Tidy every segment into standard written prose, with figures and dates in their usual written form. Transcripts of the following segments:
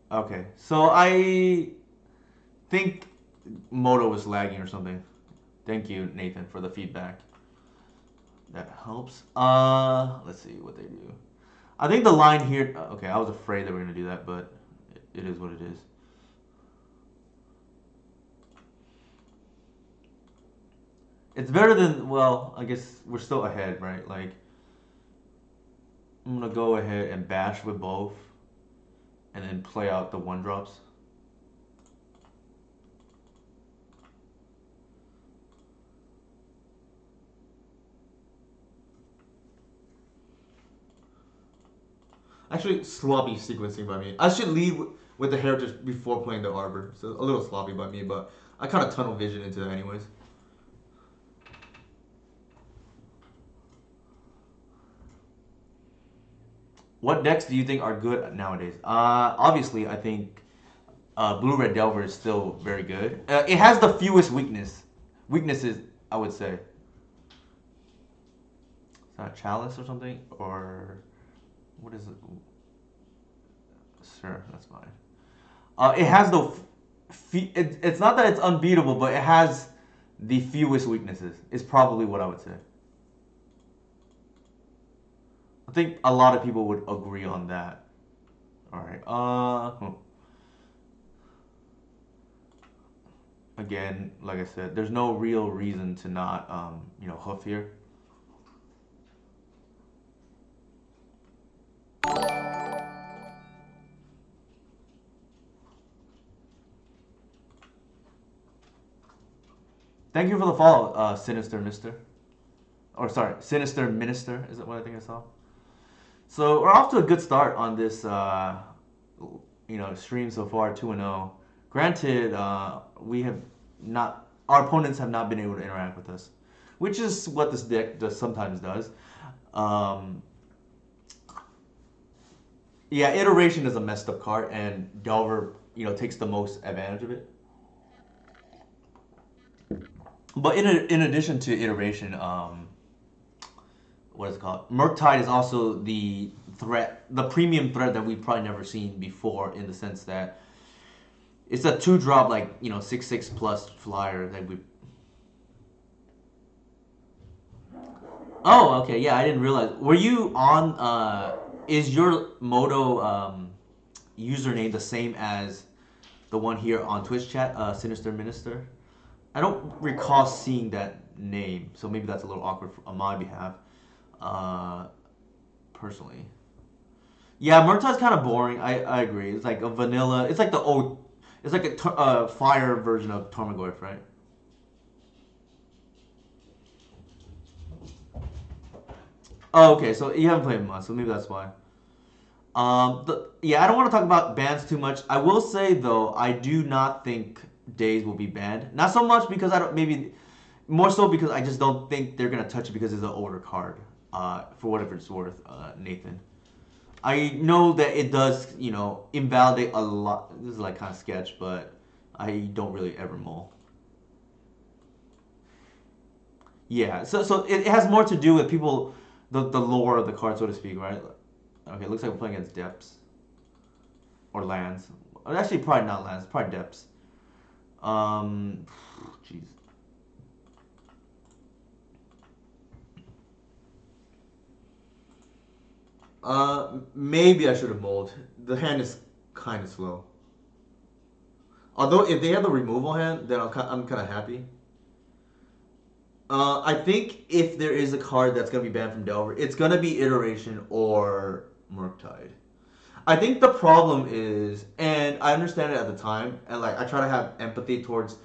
Okay, so I think Moto was lagging or something. Thank you, Nathan, for the feedback. That helps. Let's see what they do. I think the line here. Okay, I was afraid they were gonna do that, but it is what it is. It's better than, well, I guess we're still ahead, right? Like, I'm gonna go ahead and bash with both, and then play out the one drops. Actually, sloppy sequencing by me. I should lead with the heritage before playing the arbor. So a little sloppy by me, but I kind of tunnel vision into that anyways. What decks do you think are good nowadays? Obviously, I think Blue Red Delver is still very good. It has the fewest weaknesses, I would say. Is that Chalice or something? Or what is it? Sure, that's fine. It has the. It's not that it's unbeatable, but it has the fewest weaknesses. Is probably what I would say. I think a lot of people would agree on that. All right. Again, like I said, there's no real reason to not hoof here. Thank you for the follow, Sinister Mister. Or sorry, Sinister Minister. Is it what I think I saw? So we're off to a good start on this, stream so far, 2-0. Granted, we have not, our opponents have not been able to interact with us, which is what this deck does sometimes does. Um, yeah, iteration is a messed up card, and Delver, takes the most advantage of it. But in addition to iteration, what is it called? Murktide is also the threat, the premium threat that we've probably never seen before, in the sense that it's a two drop, like 6/6 plus flyer that we. Oh, okay, yeah, I didn't realize. Were you on? Is your Moto username the same as the one here on Twitch chat, Sinister Minister? I don't recall seeing that name, so maybe that's a little awkward on my behalf. Uh, Personally. Yeah, Murtaugh's kind of boring. I agree. It's like a vanilla. It's like the old. It's like a fire version of Tarmogoyf, right? Oh, okay. So you haven't played much, so maybe that's why. Yeah, I don't want to talk about bans too much. I will say though, I do not think Days will be banned. Not so much because I don't. Maybe more so because I just don't think they're gonna touch it because it's an older card. For whatever it's worth, Nathan. I know that it does, invalidate a lot. This is like kind of sketch, but I don't really ever mull. Yeah, so it has more to do with people, the lore of the card, so to speak, right? Okay, looks like we're playing against depths or lands. Actually, probably not lands, probably depths. Um, jeez. Maybe I should have mulled. The hand is kind of slow. Although if they have the removal hand, then I'm kind of happy. I think if there is a card that's gonna be banned from Delver, it's gonna be Iteration or Murktide. I think the problem is, and I understand it at the time, and like I try to have empathy towards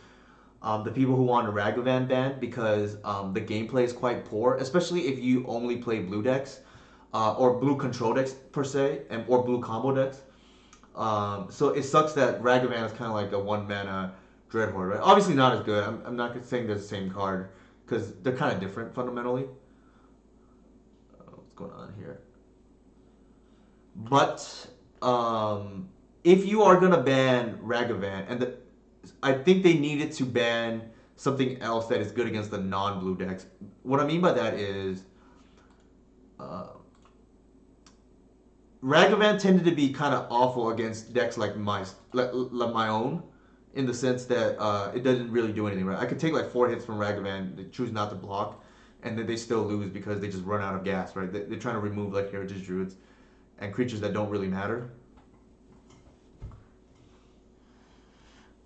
the people who want a Ragavan ban because the gameplay is quite poor, especially if you only play blue decks or blue control decks per se, or blue combo decks. So it sucks that Ragavan is kind of like a one mana Dreadhorde, right? Obviously not as good. I'm not saying they're the same card because they're kind of different fundamentally. What's going on here? But if you are gonna ban Ragavan, I think they needed to ban something else that is good against the non-blue decks. What I mean by that is, uh, Ragavan tended to be kind of awful against decks like my own, in the sense that it doesn't really do anything. Right, I could take like 4 hits from Ragavan, they choose not to block, and then they still lose because they just run out of gas. Right, they're trying to remove like Heritage Druids and creatures that don't really matter.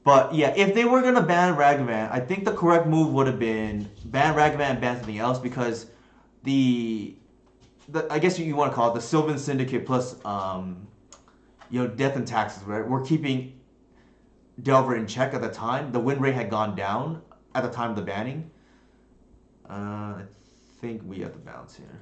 But yeah, if they were gonna ban Ragavan, I think the correct move would have been ban Ragavan and ban something else because the I guess you want to call it the Sylvan Syndicate plus death and taxes, right? We're keeping Delver in check at the time. The win rate had gone down at the time of the banning. I think we have to bounce here.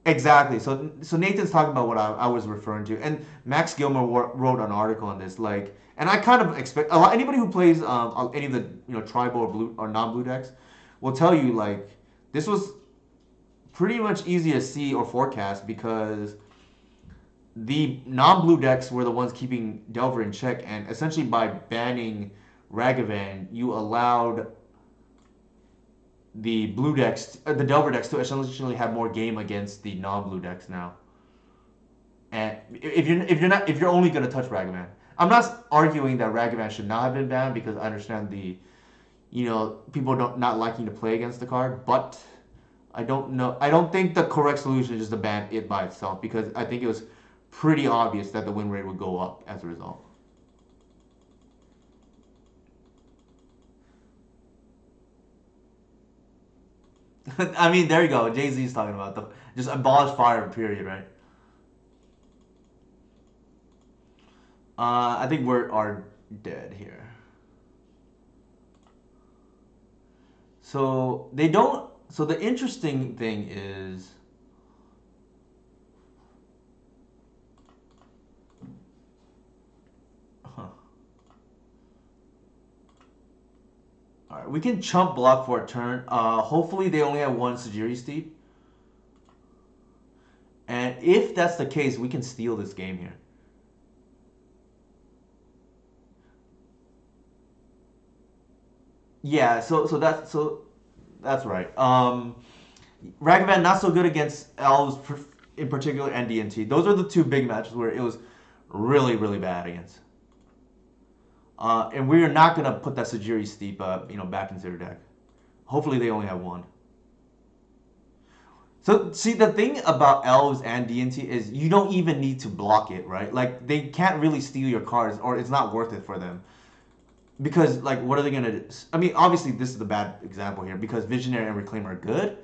Exactly. So Nathan's talking about what I was referring to, and Max Gilmore wrote an article on this. Like, and I kind of expect a lot, anybody who plays any of the tribal or blue or non-blue decks will tell you like this was pretty much easy to see or forecast because the non-blue decks were the ones keeping Delver in check, and essentially by banning Ragavan, you allowed the blue decks, the Delver decks, to essentially have more game against the non-blue decks now. And if you're only gonna touch Ragavan, I'm not arguing that Ragavan should not have been banned because I understand the people don't not liking to play against the card, but I don't know. I don't think the correct solution is just to ban it by itself because I think it was pretty obvious that the win rate would go up as a result. I mean, there you go. Jay Z's talking about the just abolish fire. Period. Right. I think we are dead here. So they don't. So the interesting thing is, huh. All right, we can chump block for a turn. Hopefully they only have one Sajiri Steep, and if that's the case, we can steal this game here. Yeah. So that's right. Ragavan not so good against elves in particular and DNT. Those are the two big matches where it was really bad against. And we are not gonna put that Sajiri Steep back into their deck. Hopefully they only have one. So see the thing about elves and DNT is you don't even need to block it, right? Like they can't really steal your cards or it's not worth it for them. Because like what are they gonna do? I mean obviously this is the bad example here because Visionary and Reclaim are good.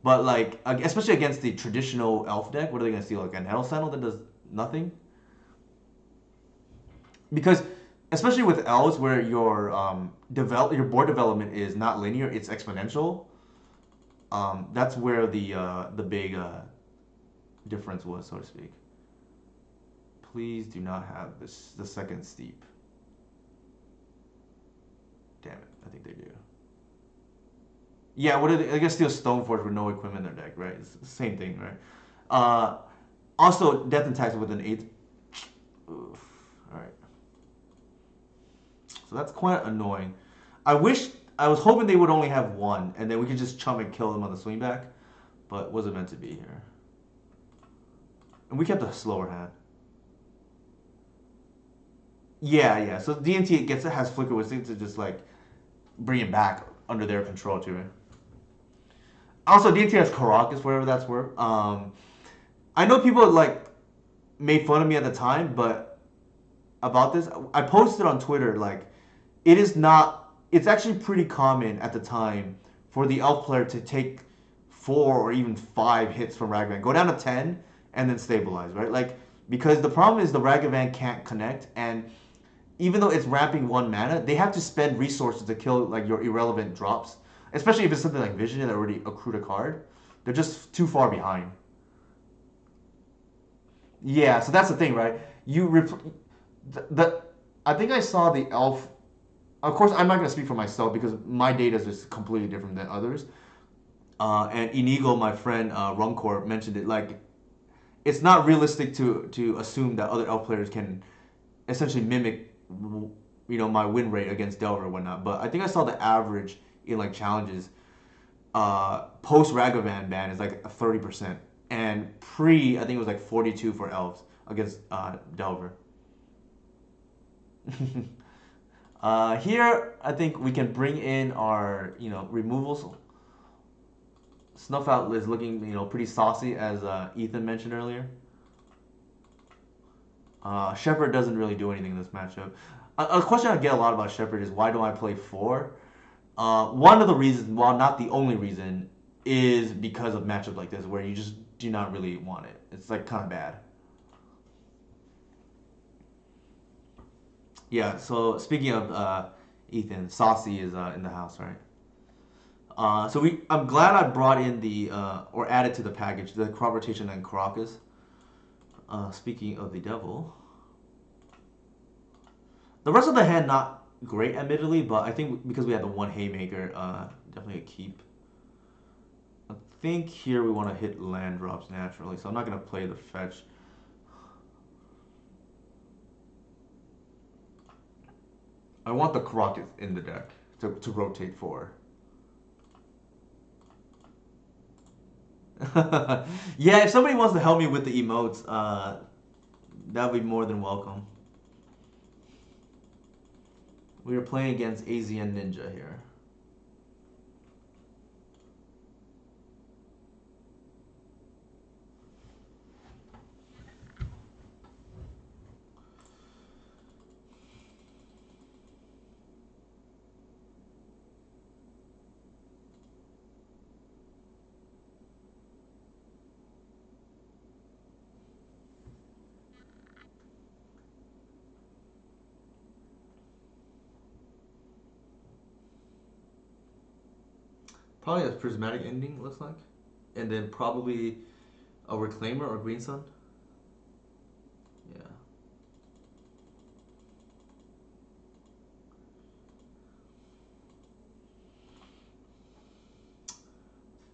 But like especially against the traditional elf deck, what are they gonna steal? Like a Nettle Sentinel that does nothing? Because especially with elves where your board development is not linear, it's exponential. That's where the big difference was, so to speak. Please do not have this the second steep. Damn it, I think they do. Yeah, what are they? I guess steal Stoneforge with no equipment in their deck, right? It's the same thing, right? Uh, Also, Death and Tax with an 8. Oof. Alright. So that's quite annoying. I was hoping they would only have one, and then we could just chum and kill them on the swing back, but wasn't meant to be here. And we kept a slower hand. Yeah. So DNT has Flicker Wisdom to just like bring it back under their control too. Right? Also, DNT has Caracas, whatever that's worth. I know people like made fun of me at the time, but about this, I posted on Twitter like it is not. It's actually pretty common at the time for the elf player to take 4 or even 5 hits from Ragavan, go down to 10, and then stabilize, right? Like because the problem is the Ragavan can't connect, and even though it's ramping 1 mana, they have to spend resources to kill like your irrelevant drops, especially if it's something like Vision that already accrued a card. They're just too far behind. Yeah, so that's the thing, right? The I think I saw the elf. Of course, I'm not gonna speak for myself because my data is just completely different than others. And Inigo, my friend Runcor, mentioned it. Like, it's not realistic to assume that other elf players can essentially mimic, my win rate against Delver or whatnot. But I think I saw the average in like challenges. Post Ragavan ban is like 30%, and pre I think it was like 42 for elves against Delver. Here I think we can bring in our removals. Snuff out is looking pretty saucy as Ethan mentioned earlier. Shepard doesn't really do anything in this matchup. A question I get a lot about Shepard is why don't I play four? One of the reasons, well, not the only reason, is because of matchups like this where you just do not really want it. It's like kind of bad. Yeah. So speaking of Ethan, Saucy is in the house, right? I'm glad I brought in the or added to the package the crop rotation and Caracas. Speaking of the devil, the rest of the hand not great, admittedly, but I think because we had the one haymaker, definitely a keep. I think here we want to hit land drops naturally, so I'm not gonna play the fetch. I want the Caracas in the deck to rotate for. Yeah, if somebody wants to help me with the emotes, that would be more than welcome. We are playing against AZN Ninja here. Probably a prismatic ending looks like, and then probably a reclaimer or green sun. Yeah.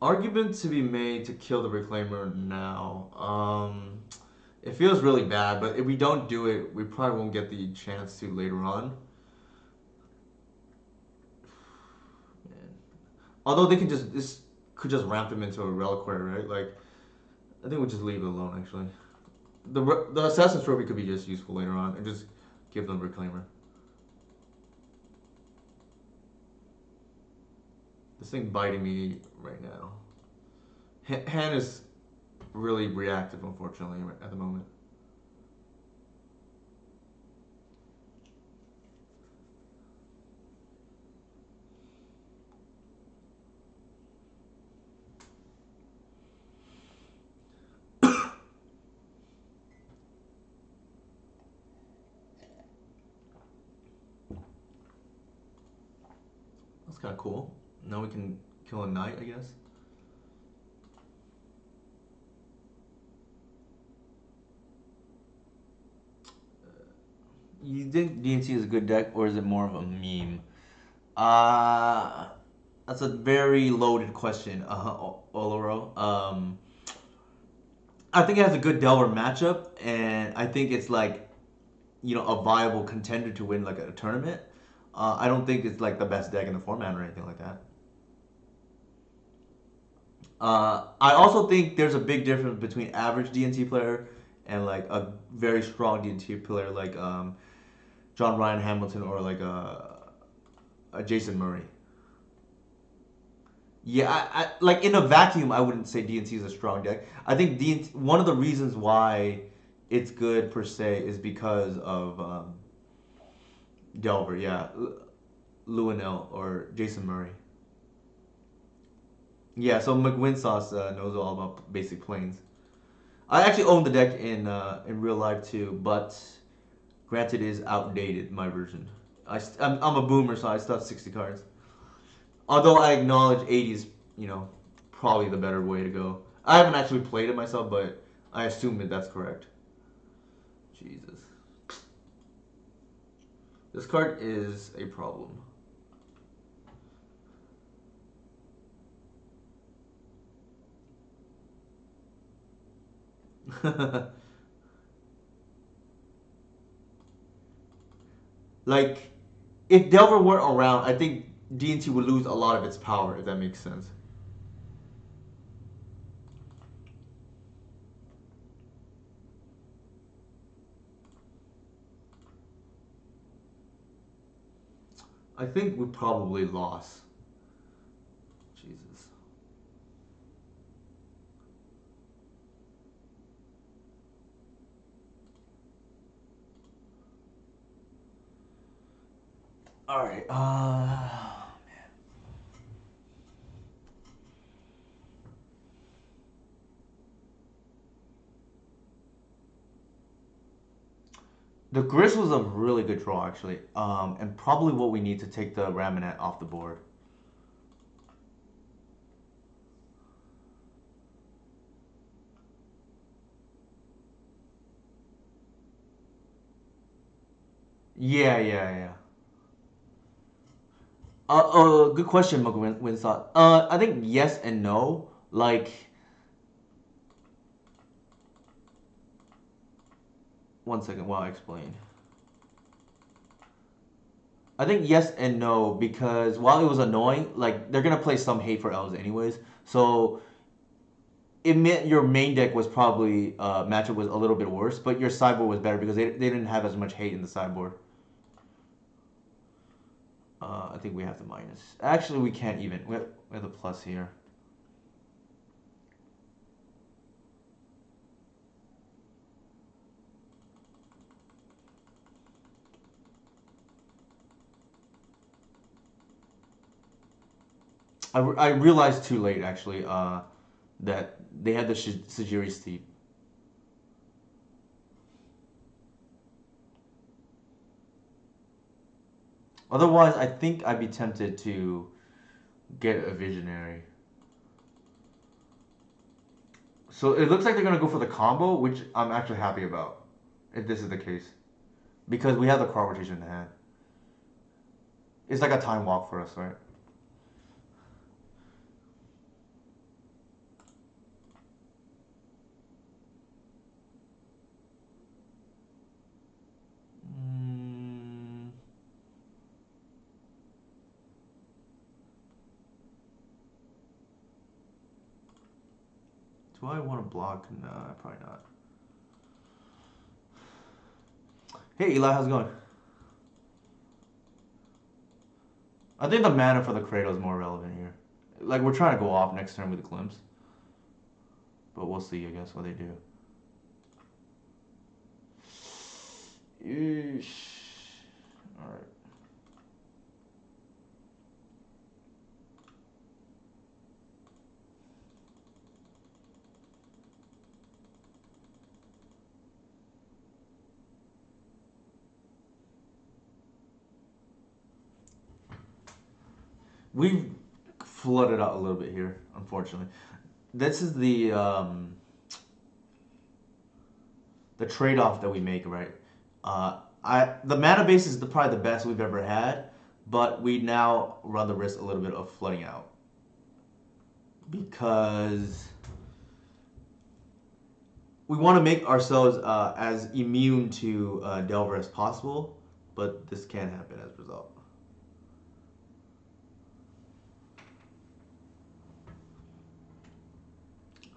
Argument to be made to kill the reclaimer now. It feels really bad, but if we don't do it, we probably won't get the chance to later on. Man. Although they can just this could just ramp them into a reliquary, right? Like I think we'll just leave it alone. Actually, the assassin's trophy could be just useful later on, and just give them reclaimer. This thing biting me right now. Han is really reactive, unfortunately, at the moment. That's kind of cool. Now we can kill a knight, I guess. You think DNC is a good deck, or is it more of a meme? Uh, that's a very loaded question, Oloro. I think it has a good Delver matchup, and I think it's like a viable contender to win like a tournament. I don't think it's like the best deck in the format or anything like that. I also think there's a big difference between average DNT player and like a very strong DNT player like John Ryan Hamilton or like a Jason Murray. Yeah, like in a vacuum, I wouldn't say DNC is a strong deck. I think DNC, one of the reasons why it's good per se is because of Delver, yeah, Lewinell or Jason Murray. Yeah, so McWinsauce knows all about basic planes. I actually own the deck in real life too, but granted, it is outdated. My version. I'm a boomer, so I still have 60 cards. Although I acknowledge 80 is probably the better way to go. I haven't actually played it myself, but I assume that that's correct. Jesus, this card is a problem. Like, if Delver weren't around, I think DNT would lose a lot of its power. If that makes sense. I think we probably lost. Jesus. All right. The Gris was a really good draw actually. And probably what we need to take the Ramanette off the board. Yeah, yeah, yeah. Good question, Winsott. I think yes and no. Like, one second while I explain. I think yes and no because while it was annoying, like they're gonna play some hate for elves anyways. So it meant your main deck was probably matchup was a little bit worse, but your sideboard was better because they didn't have as much hate in the sideboard. I think we have the minus. Actually, we can't even. We have the plus here. I realized too late actually that they had the Sajiri Steep. Otherwise, I think I'd be tempted to get a Visionary. So it looks like they're gonna go for the combo, which I'm actually happy about, if this is the case, because we have the crop rotation in the hand. It's like a time walk for us, right? Mm, do I want to block? Nah, probably not. Hey Eli, how's it going? I think the mana for the Cradle is more relevant here. Like we're trying to go off next turn with the Glimpse, but we'll see. I guess what they do. Eesh. All right. We've flooded out a little bit here, unfortunately. This is the trade off that we make, right? The mana base is probably the best we've ever had, but we now run the risk a little bit of flooding out because we want to make ourselves as immune to Delver as possible, but this can happen as a result.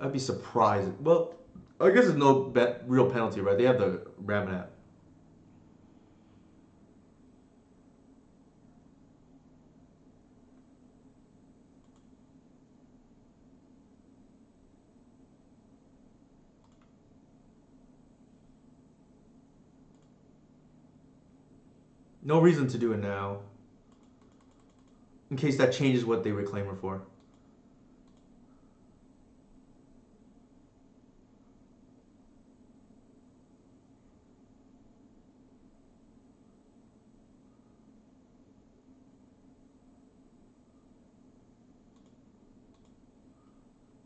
I'd be surprised. Well, I guess there's no real penalty, right? They have the Ramanat. No reason to do it now, in case that changes what they reclaim her for.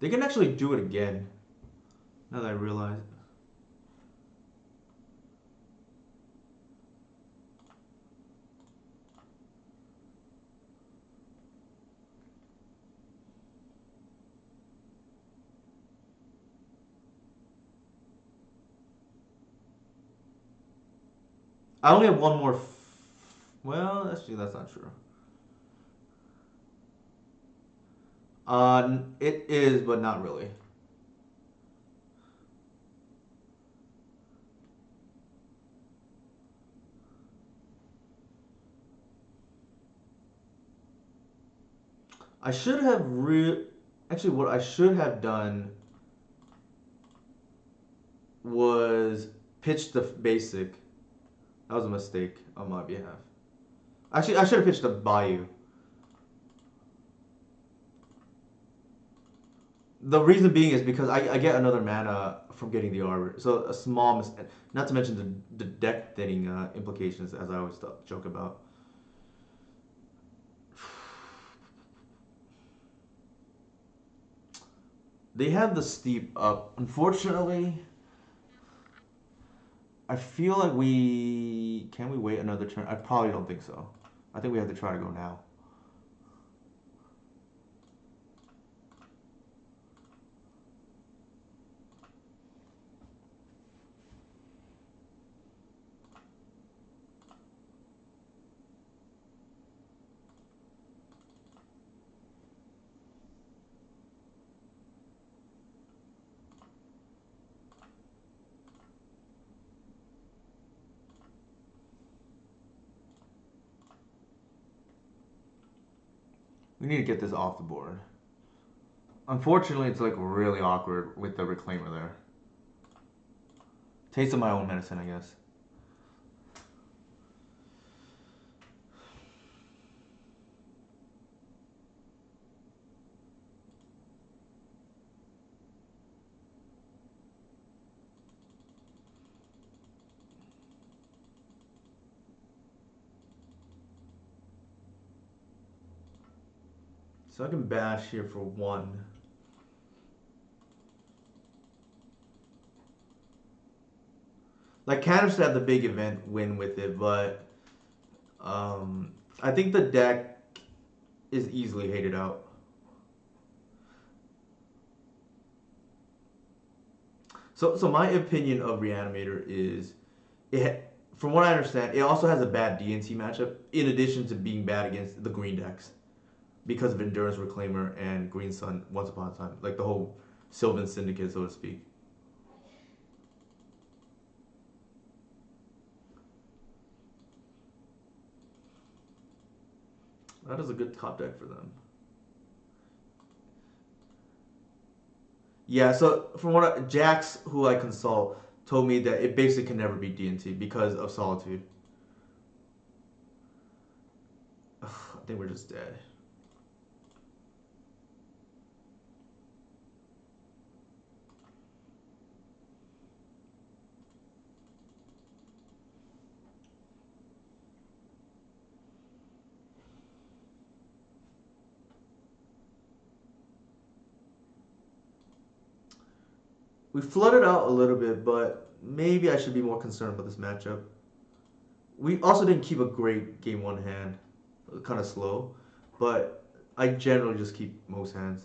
They can actually do it again. Now that I realize. I only have one more. Well, that's not true. It is, but not really. I should have actually what I should have done was pitch the basic. That was a mistake on my behalf. Actually, I should have pitched the Bayou. The reason being is because I get another mana from getting the arbor. So a small mistake. Not to mention the deck thinning implications, as I always joke about. They have the steep up. Unfortunately, I feel like we can we wait another turn. I probably don't think so. I think we have to try to go now. We need to get this off the board. Unfortunately, it's like really awkward with the reclaimer there. Taste of my own medicine, I guess. So I can bash here for one. Like Canvas had the big event win with it, but I think the deck is easily hated out. So my opinion of Reanimator is it. From what I understand, it also has a bad DNC matchup in addition to being bad against the green decks because of Endurance Reclaimer and Green Sun once upon a time, like the whole Sylvan Syndicate, so to speak. That is a good top deck for them. Yeah, so from what Jax, who I consult, told me that it basically can never beat DNT because of Solitude. Ugh, I think we're just dead. We flooded out a little bit, but maybe I should be more concerned about this matchup. We also didn't keep a great game one hand, kind of slow, but I generally just keep most hands.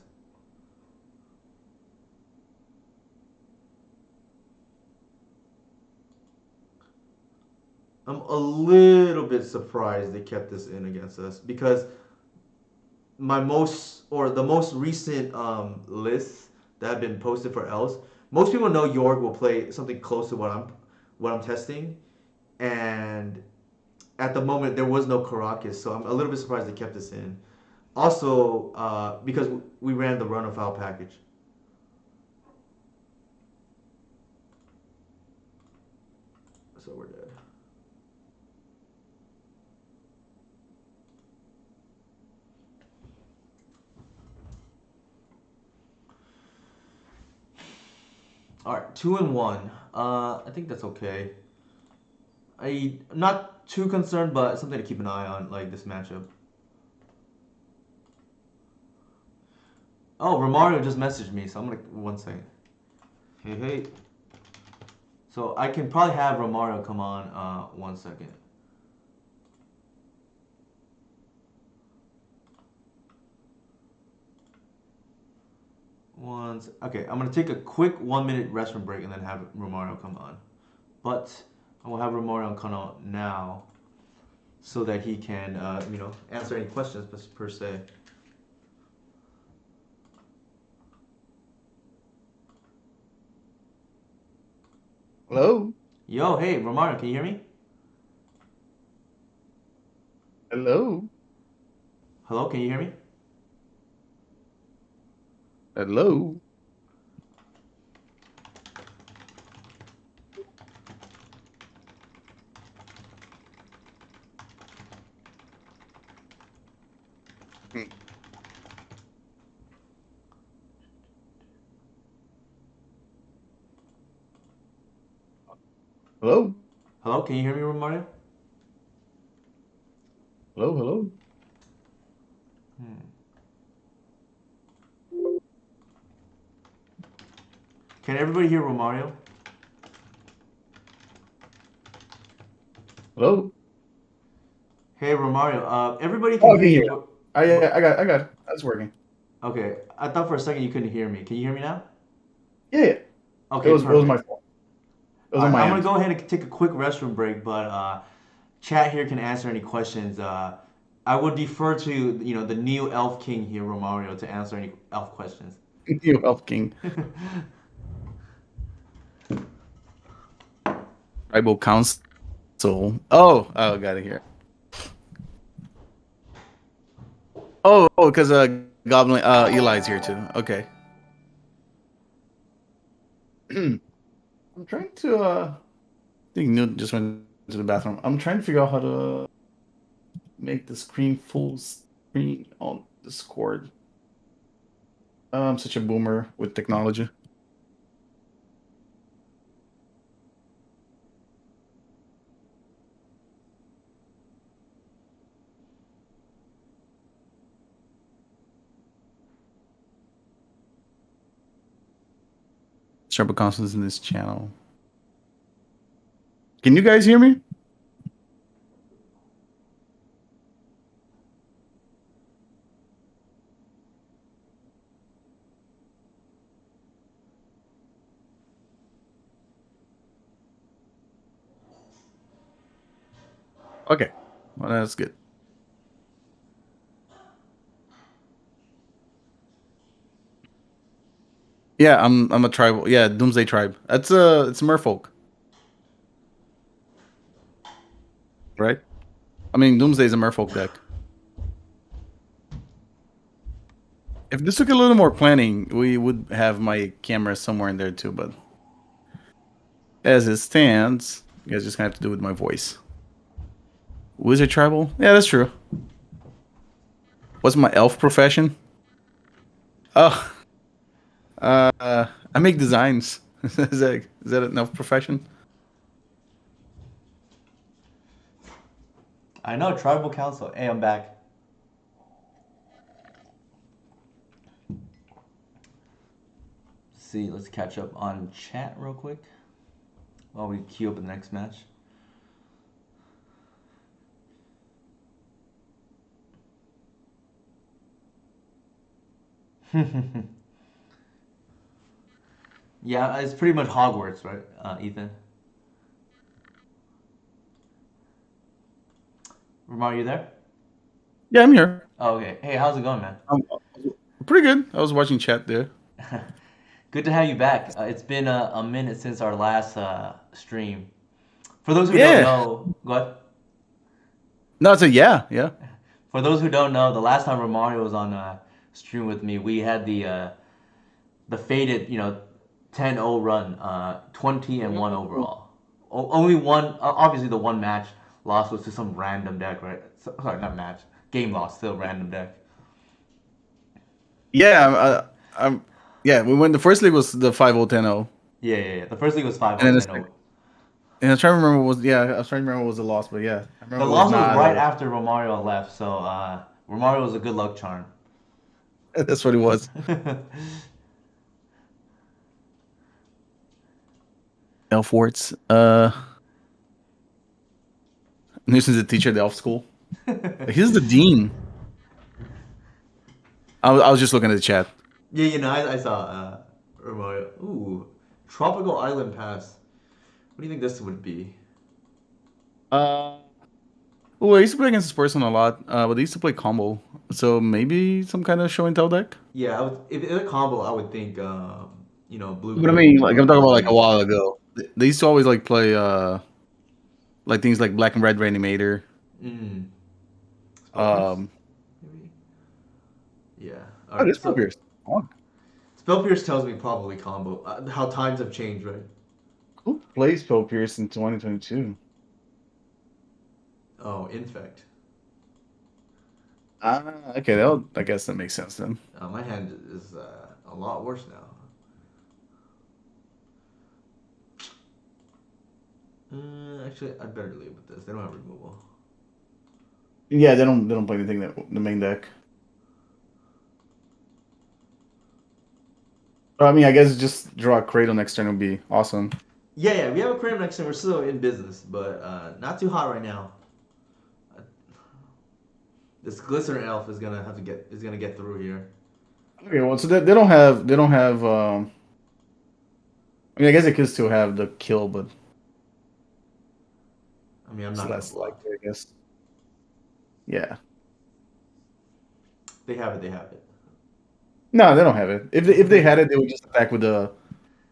I'm a little bit surprised they kept this in against us because my most or the most recent lists that have been posted for else, most people know York will play something close to what I'm testing, and at the moment there was no Caracas, so I'm a little bit surprised they kept this in. Also, because we ran the run of foul package. So we're dead. All right, 2-1. I think that's okay. I'm not too concerned, but something to keep an eye on, like this matchup. Oh, Romario just messaged me, so I'm gonna 1 second. Hey, hey. So I can probably have Romario come on 1 second. Okay, I'm gonna take a quick 1 minute restroom break and then have Romario come on. But I will have Romario come on now so that he can, answer any questions per se. Hello? Yo, hey, Romario, can you hear me? Hello? Hello, can you hear me? Hello. Hmm. Hello. Hello, can you hear me, Romario? Hello. Hello. Hmm. Can everybody hear Romario? Hello. Hey, Romario. Everybody Oh, can I hear can hear you, you. I but yeah, I got it. That's working. okay. I thought for a second you couldn't hear me. Can you hear me now? Yeah, yeah. It Okay, was my perfect. fault. It was All on right, my I'm gonna end. go ahead and take a quick restroom break, but chat here can answer any questions. I would defer to the new Elf King here, Romario, to answer any elf questions. You Elf King. Tribal Council. Oh, got it here. Because Goblin Eli's here too. Okay. I'm trying to I think Newt just went to the bathroom. I'm trying to figure out how to make the screen full screen on Discord. I'm such a boomer with technology. Tribal Councils in this channel. Can you guys hear me? Okay. Well, that's good. Yeah, I'm a tribal. Yeah, Doomsday tribe. It's Merfolk, right? I mean, Doomsday is a Merfolk deck. If this took a little more planning, we would have my camera somewhere in there too. But as it stands, you guys just gonna have to do with my voice. Wizard tribal? Yeah, that's true. What's my elf profession? Oh, I make designs. Is that an elf profession? I know, Tribal Council. Hey, I'm back. See, let's catch up on chat real quick while we queue up the next match. Yeah, it's pretty much Hogwarts, right, Ethan? Ramar, you there? Yeah, I'm here. Oh, okay. Hey, how's it going, man? Pretty good. I was watching chat there. Good to have you back. It's been a minute since our last stream. For those who don't Yeah. know, go ahead. No, it's a yeah, yeah. For those who don't know, the last time Romario was on stream with me, we had the faded 10-0 run, 20 and one Oh. overall. Only one, obviously the one match loss was to some random deck, right? Sorry, not match, game loss, still random deck. Yeah, I'm. Yeah, we went. The first league was the 5-0-10-0, Yeah, yeah, yeah. The first league was 5 and 0 then 10 the 0. and I was trying to remember what was yeah. I was trying to remember what was the loss, but yeah, I The remember it was loss was not. right after Romario left, so Romario was a good luck charm. That's what it was. Elfwarts. Newson's a teacher at the elf school. He's the dean. I was just looking at the chat. Yeah, I saw Romario. Ooh, Tropical Island Pass. What do you think this would be? Uh, oh, I used to play against this person a lot, but they used to play combo, so maybe some kind of show and tell deck. Yeah, if it's a combo, I would think blue But I green mean, like I'm talking about like a RG. while ago. They used to always like play like things like Black and Red Reanimator. Mm. Spell Pierce? Um, Maybe. Yeah. All oh, right. this So Pierce. Oh. Spell Pierce tells me probably combo. How times have changed, right? Who plays Poe Pierce in 2022? Oh, infect. Ah, okay, I guess that makes sense then. My hand is a lot worse now. Actually, I better leave with this. They don't have removal. Yeah, they don't play anything that the main deck. I mean, I guess just draw a Cradle next turn would be awesome. Yeah, yeah, we have a Cram next time. We're still in business, but not too hot right now. Uh, This Glycerin Elf is gonna get through here. Okay, well, so they don't have. I mean, I guess they could still have the kill, but I mean, I'm it's not gonna less block. likely, I guess. Yeah. They have it. They have it. No, they don't have it. If they had it, they would just attack with the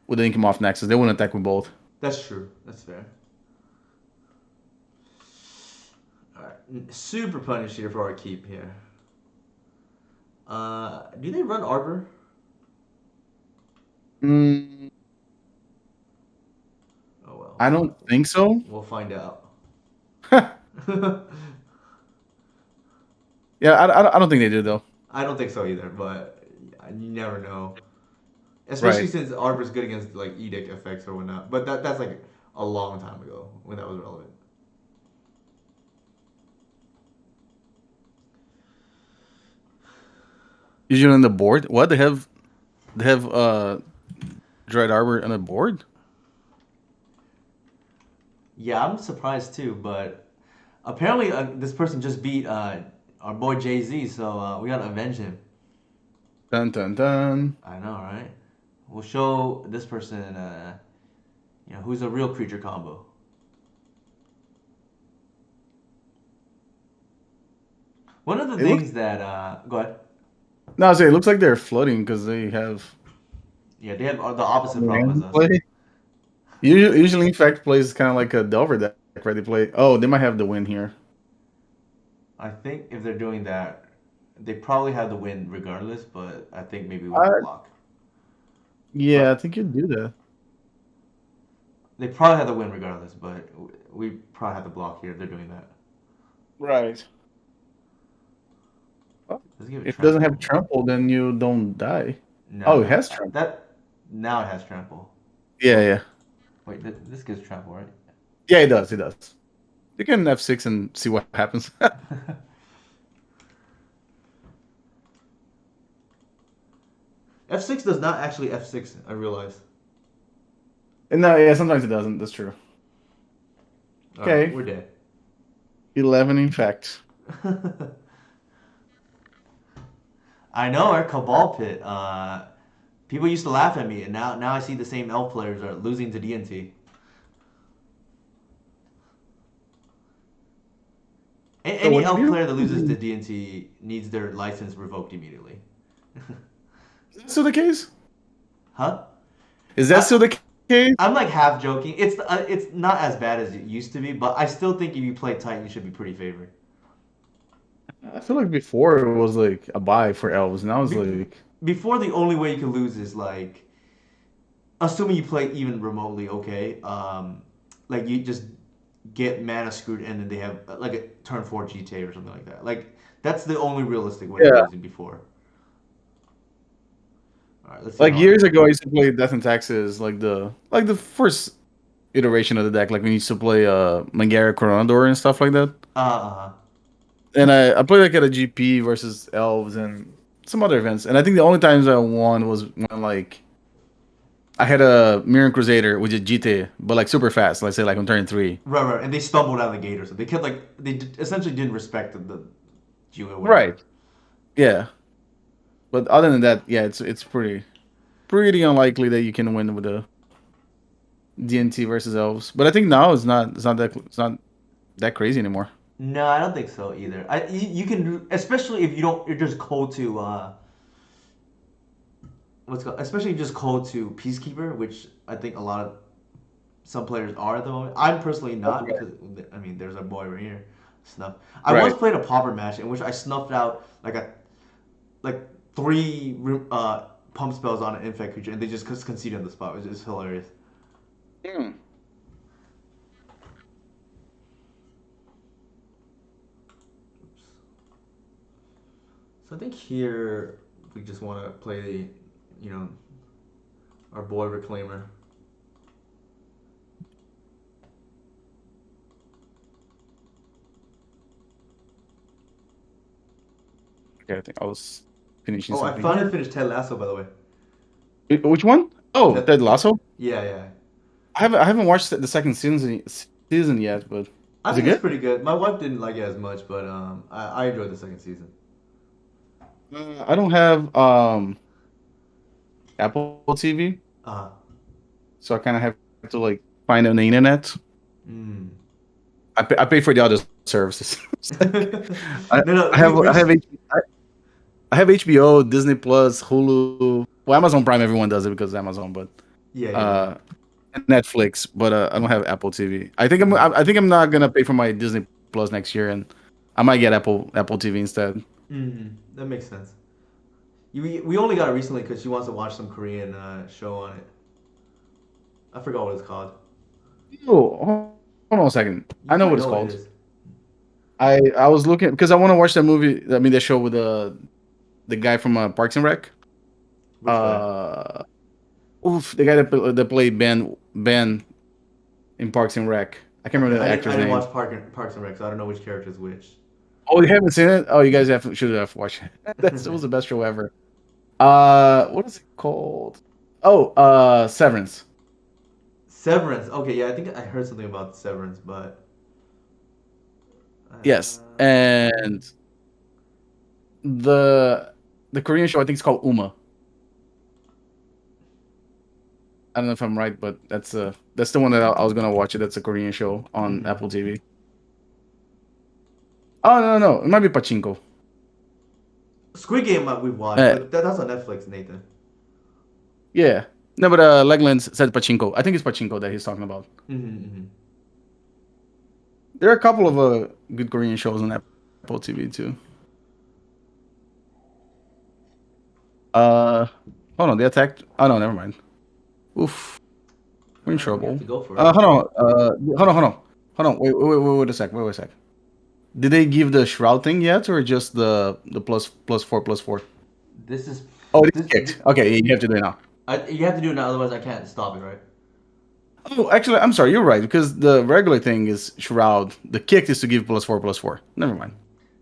Incumoth Nexus. They wouldn't attack with both. That's true. That's fair. All right, super punish here for our keep here. Do they run Arbor? Mm, Oh well, I don't think so. we'll find out. Yeah, I don't think they do though. I don't think so either, but you never know. Especially Right. since Arbor's good against like edict effects or whatnot. But that's like a long time ago when that was relevant. Usually on the board. What they have Dread Arbor on the board? Yeah, I'm surprised too, but apparently this person just beat our boy Jay Z, so we gotta avenge him. Dun dun dun. I know, right? We'll show this person, who's a real creature combo. One of the It looks things that go ahead. no, I say it looks like they're floating because they have Yeah, they have the opposite problem as land us. play. Usually, Infect plays kind of like a Delver deck, right? They play. Oh, they might have the win here. I think if they're doing that, they probably have the win regardless, but I think maybe we have to Uh, block. yeah, I But think you do that. they probably have the win regardless, but we probably have to block here if they're doing that. Right. Well, Let's give it if it doesn't have trample. trample, then you don't die. No, Oh, it no, has trample. that now it has trample. Yeah, Well, yeah, wait, this gives trample, right? yeah. It does. It does. You can F6 and see what happens. F6 does not actually F6. I realize. And no, yeah, sometimes it doesn't. That's true. All right, Okay, we're dead. 11 in fact. I know our Cabal pit. People used to laugh at me, and now I see the same elf players are losing to DNT. So Any what did elf you? player that loses to DNT needs their license revoked immediately. Is that still the case? Huh? Is that I, still the case? I'm like half joking. It's not as bad as it used to be, but I still think if you play tight, you should be pretty favored. I feel like before it was like a buy for elves. Now it's Be, like Before the only way you can lose is like assuming you play even remotely okay. Like you just get mana screwed and then they have like a turn four GTA or something like that. Like that's the only realistic way of yeah. losing before. All right, let's see Like how our years ago, I used to play Death and Taxes, like the first iteration of the deck. Like we used to play Mangara Coronador and stuff like that. uh And I played like at a GP versus elves and some other events. And I think the only times I won was when like I had a Mirror Crusader which is GT, but like super fast. Let's say like on turn three. right, and they stumbled out of the gate or something. They kept like essentially didn't respect the Jew or whatever. Right. Yeah. But other than that, yeah, it's pretty unlikely that you can win with a DNT versus elves. But I think now it's not that crazy anymore. No, I don't think so either. You can especially if you don't you're just cold to what's called especially just cold to Peacekeeper, which I think a lot of some players are at the moment. I'm personally not because I mean there's a boy right here, snuff. I once Right. played a pauper match in which I snuffed out like three pump spells on an infect creature, and they just concede on the spot. It's hilarious. Hmm. So I think here we just want to play, you know, our boy Reclaimer. Okay, I think I was finishing Oh, I something finally here. finished Ted Lasso, by the way. Which one? Oh, Ted, Ted Lasso. yeah, yeah. I haven't watched the second season yet, but I is it think it's good? pretty good. My wife didn't like it as much, but I enjoyed the second season. I don't have Apple TV, Uh, so I kind of have to like find it on the internet. mm. I pay for the other services. It's like, I, No, no, I have we I have just I have HBO, Disney Plus, Hulu. Well, Amazon Prime. Everyone does it because it's Amazon, but yeah, yeah, yeah. uh, and Netflix. But I don't have Apple TV. I think I'm not gonna pay for my Disney Plus next year, and I might get Apple TV instead. That makes sense. We only got it recently because she wants to watch some Korean show on it. I forgot what it's called. Oh, hold on a second. You I know might what it's know what it called. is. I was looking because I want to watch that movie. I mean, that show with the guy from Parks and Rec. Which guy? Uh, the guy that played Ben in Parks and Rec. I can't Okay, remember the I actor's didn't name. watch Parks and Rec, so I don't know which character is which. Oh, you haven't seen it? Oh, you guys should have watched it. That was the best show ever. What is it called? Oh, Severance. Severance. Okay, yeah, I think I heard something about Severance, but Yes, and the the Korean show I think it's called Uma. I don't know if I'm right, but that's the one that I was gonna watch it. That's a Korean show on mhm. Apple TV. Oh no, it might be Pachinko. Squid Game we've watched, Uh, but that's on Netflix, Nathan. yeah, no, but Legland said Pachinko. I think it's Pachinko that he's talking about. Mm-hmm. There are a couple of good Korean shows on Apple TV too. Uh, Hold on, they attacked. Oh no, never mind. Oof, we're in All right, we have trouble. to go for it. Hold on. Hold on. Wait a sec. Wait a sec. Did they give the shroud thing yet, or just the plus 4 plus 4? This is Oh, it is this. kicked. Okay, you have to do it now. You have to do it now, otherwise I can't stop it, right? Oh, actually, I'm sorry. You're right because the regular thing is shroud. The kick is to give plus 4 plus 4. Never mind.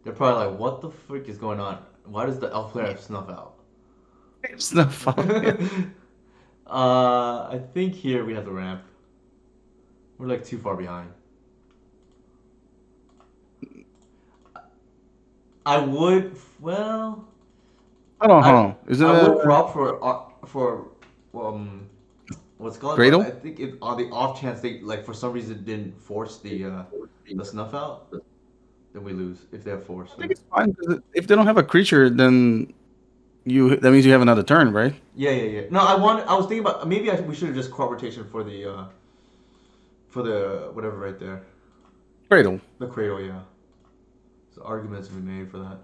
They're probably like, "What the frick is going on? Why does the elf player have snuff out?" It's not fault. Yeah. I think here we have the ramp. We're like too far behind. I would, well, Hold I on. Isn't I it would prop for what's it called, but I Cradle? think on the off chance they like for some reason didn't force the snuff out, then we lose if they have force. I So think it's fine because if they don't have a creature, then that means you have another turn, right? yeah, yeah, yeah. No, I was thinking about maybe we should have just crop rotation for the whatever right there, Cradle. the cradle. Yeah, so arguments to be made for that.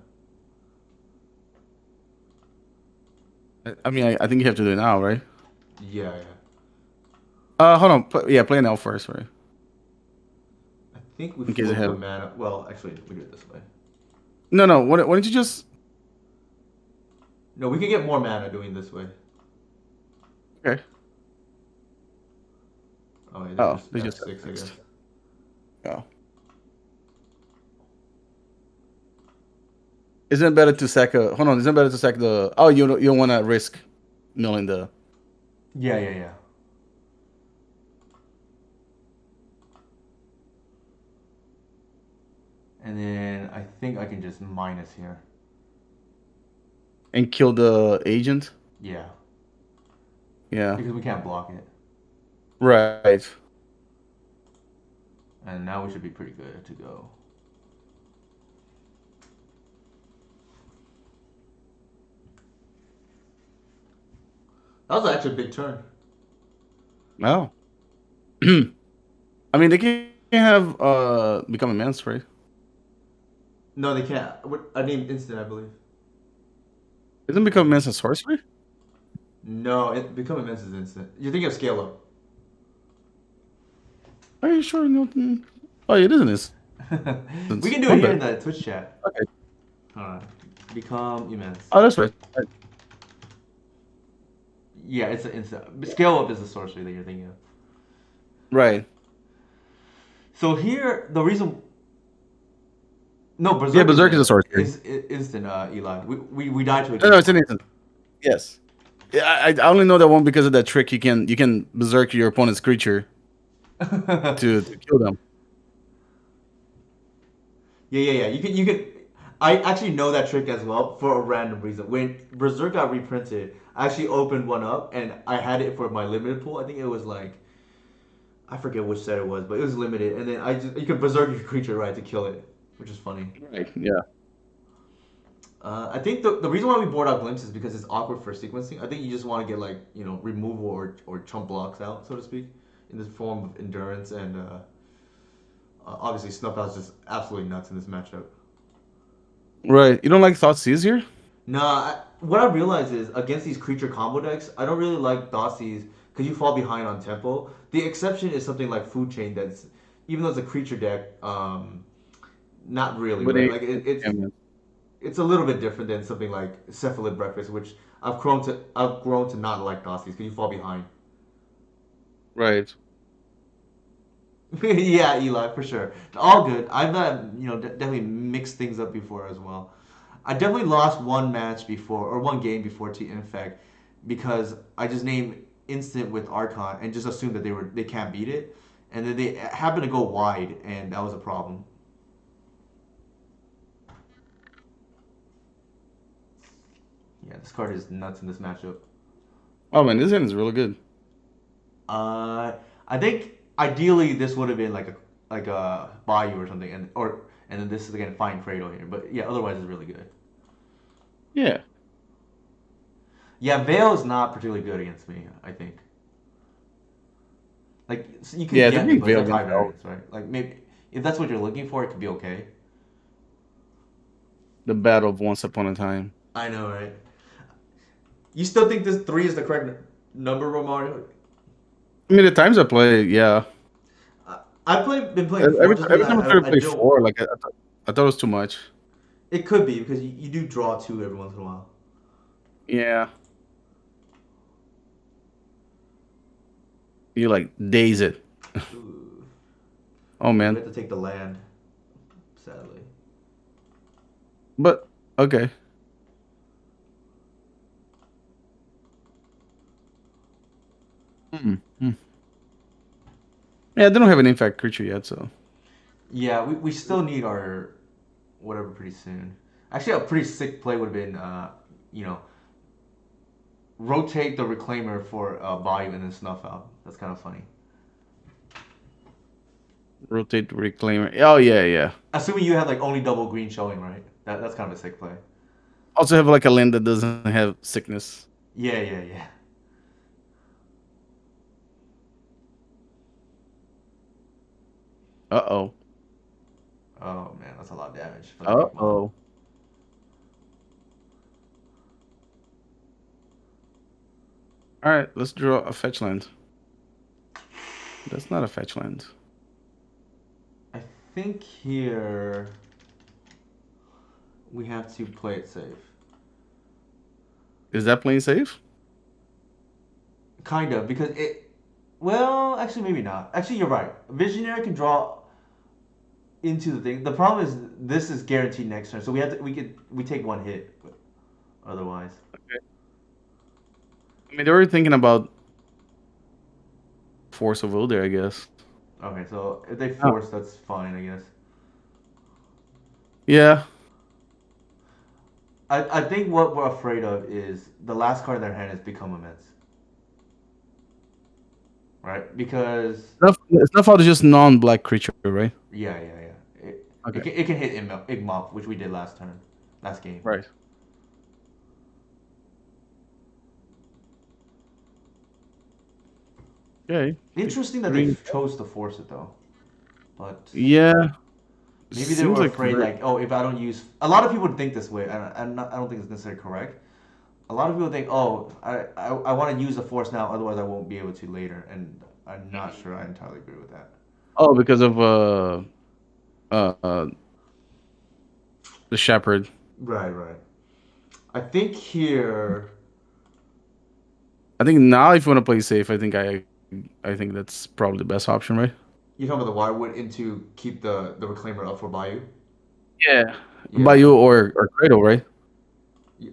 I mean, I think you have to do it now, right? Yeah, yeah. Hold on. Yeah, play an elf first, right? I think we In case I flip the have. mana. Well, actually, we do it this way. No. Why don't you just? No, we can get more mana doing this way. Okay. Oh, yeah, they Oh, just they just have F6, I guess. next. Oh, isn't it better to sack a? Hold on. Isn't it better to sack the? Oh, you don't want to risk milling the. Yeah, yeah, yeah. And then I think I can just minus here. And kill the agent. Yeah, Yeah. because we can't block it. Right. And now we should be pretty good to go. That was actually a big turn. No. I mean, they can have become immense, right? No, they can't. I named instant, I believe. Isn't become immense a sorcery? No, it become immense is instant. You're thinking of scale up. Are you sure? No. Oh, it is an instance. We My can do it bad. here in the Twitch chat. Okay. Alright. Become immense. Oh, that's right. Yeah, it's an instant. Scale up is the sorcery that you're thinking of. Right. So here, the reason. No, Yeah, Berserk Berserk is a sorcery. is instant, Eli. We died to a No, no, game it's an point. instant. Yes. Yeah, I only know that one because of that trick. You can berserk your opponent's creature to kill them. Yeah. You can. I actually know that trick as well for a random reason. When Berserk got reprinted, I actually opened one up and I had it for my limited pool. I think it was like I forget which set it was, but it was limited. And then I just you can Berserk your creature right to kill it, which is funny. Right. Yeah. I think the reason why we board out Glimpse is because it's awkward for sequencing. I think you just want to get like removal or chump blocks out, so to speak, in this form of endurance and obviously Snuff Out's just absolutely nuts in this matchup. Right. You don't like Thoughtseize here? Nah, what I realize is against these creature combo decks, I don't really like Dossies because you fall behind on tempo. The exception is something like Food Chain that's even though it's a creature deck, not really But right. it, Like yeah, man. it's a little bit different than something like Cephalid Breakfast, which I've grown to not like Dossies because you fall behind. Right. Yeah, Eli, for sure. All good. I've definitely mixed things up before as well. I definitely lost one match before or one game before to Infect because I just named instant with Archon and just assumed that they can't beat it, and then they happened to go wide, and that was a problem. Yeah, this card is nuts in this matchup. Oh man, this end is really good. Uh, I think ideally this would have been like a Bayou or something, and then this is again fine Cradle here, but yeah, otherwise it's really good. Yeah. Yeah, Veil is not particularly good against me. I think like so you could Yeah, the get me, big but it's veil like high against Bell. variance, right? Like maybe if that's what you're looking for, it could be okay. The battle of once upon a time. I know, right? You still think this three is the correct number, Romario? I mean, the times I play, yeah. I've been playing four Every just because every time I try to I play don't. four, like I thought it was too much. It could be because you do draw two every once in a while. Yeah. You like daze it. Ooh. Oh Yeah, we man. have to take the land, sadly. But okay. Hmm. Yeah, they don't have an infect creature yet, so Yeah, we still need our whatever pretty soon. Actually, a pretty sick play would have been, you know, rotate the reclaimer for volume and then snuff out. That's kind of funny. rotate reclaimer. Oh yeah, yeah. Assuming you have like only double green showing, right? That's kind of a sick play. Also have like a land that doesn't have sickness. Yeah. Uh-oh. Oh man, that's a lot of damage for the big mob. Uh-oh. All right, let's draw a fetch land. That's not a fetch land. I think here we have to play it safe. Is that playing safe? Kind of, because it. Well, actually, maybe not. Actually, you're right. Visionary can draw into the thing. The problem is this is guaranteed next turn, so we take one hit, but otherwise. Okay. I mean, they were thinking about Force of Will there, I guess. Okay, so if they Oh. force, that's fine, I guess. Yeah. I think what we're afraid of is the last card in their hand has become immense, right? Because Snuff is just non-black creature, right? yeah. Okay. It can hit Igmop, which we did last game. Right. Okay. Take Interesting that they three. chose to force it though, but Yeah. maybe they Seems were like afraid very. like, oh, if I don't use, a lot of people would think this way, and I don't think it's necessarily correct. A lot of people think, oh, I want to use the force now, otherwise I won't be able to later, and I'm not sure I entirely agree with that. Oh, because of uh the shepherd. Right, right. I think here I think now if you want to play safe, I think that's probably the best option, right? you're talking about the wirewood into keep the reclaimer up for Bayou. Yeah. Yeah, Bayou or Cradle, right?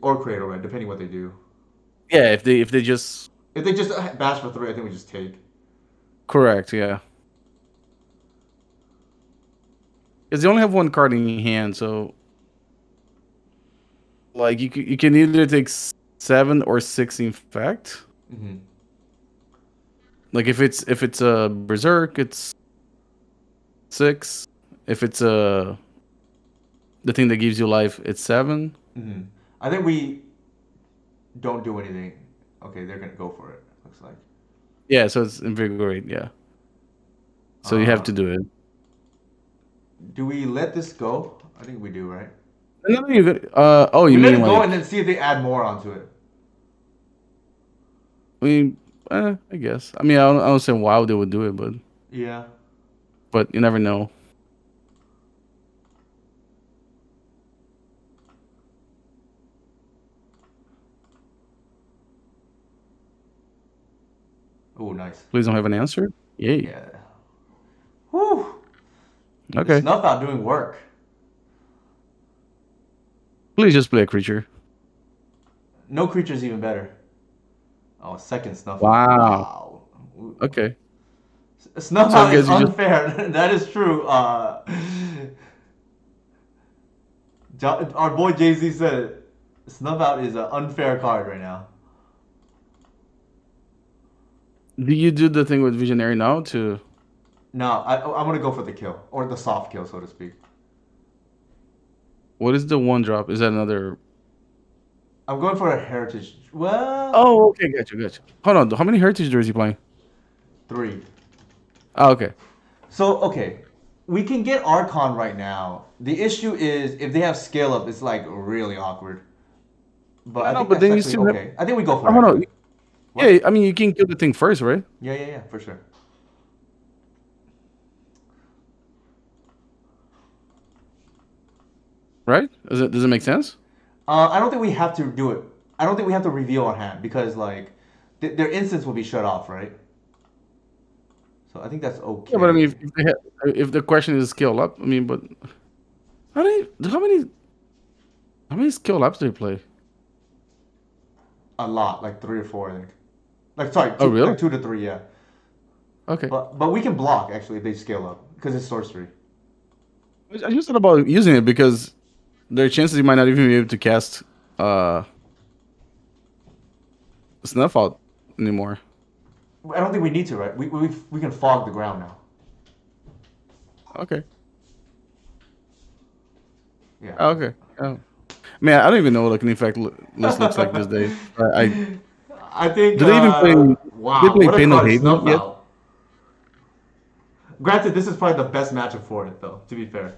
or Cradle, right? Depending what they do. Yeah, if they just If they just bash for three, I think we just take. correct, yeah. Because they only have one card in your hand, so like you can either take 7 or 6 infect. Mm-hmm. Like if it's a berserk, it's 6. If it's a the thing that gives you life, it's 7. Mm-hmm. I think we don't do anything. Okay, they're gonna go for it. Looks like. Yeah, so it's invigorate. Yeah, so you have Uh, to do it. do we let this go? I think we do, right? No, you got. Oh, you We let mean it go and like? then see if they add more onto it. I mean, I guess. I mean, I don't say why they would do it, Yeah. but you never know. Oh, nice. Please don't have an answer. Yay. Yeah. Whew. The Okay. snuff out doing work. Please just play a creature. No creature's even better. Oh, second snuff out. Wow. Wow. Okay. Snuff So I out is guess you just. unfair. That is true. Our boy Jay Z said snuff out is an unfair card right now. Do you do the thing with Visionary now to? No, I'm gonna go for the kill or the soft kill, so to speak. What is the one drop? Is that another? I'm going for a heritage. Well, Oh, okay, gotcha. Hold on. How many heritage are you playing? three. Oh, okay. So okay, we can get Archon right now. The issue is if they have scale up, it's like really awkward. But Yeah, I no, think but that's then you actually still have. okay. I think we go Oh, for it hold on. actually. Yeah, What? I mean, you can kill the thing first, right? Yeah, yeah, yeah, for sure. Right? Does it make sense? I don't think we have to do it. I don't think we have to reveal our hand because like their instance will be shut off, right? So I think that's Yeah, but I mean, okay. if the question is skill up, I mean, but how many how many how many skill ups do you play? A lot, like three or four, I think. Like sorry, Oh, two, really? like 2 to 3, yeah. Okay. But we can block actually if they scale up because it's sorcery. I just thought about using it because there are chances you might not even be able to cast uh snuff out anymore. I don't think we need to, right? We can fog the ground now. Okay. Yeah. Okay. Oh. Man, I don't even know what an effect list looks like these days. I I think do they even play? Do they wow, play what a Pain of card Haven snuff yet? out. Granted, this is probably the best matchup for it though, to be fair.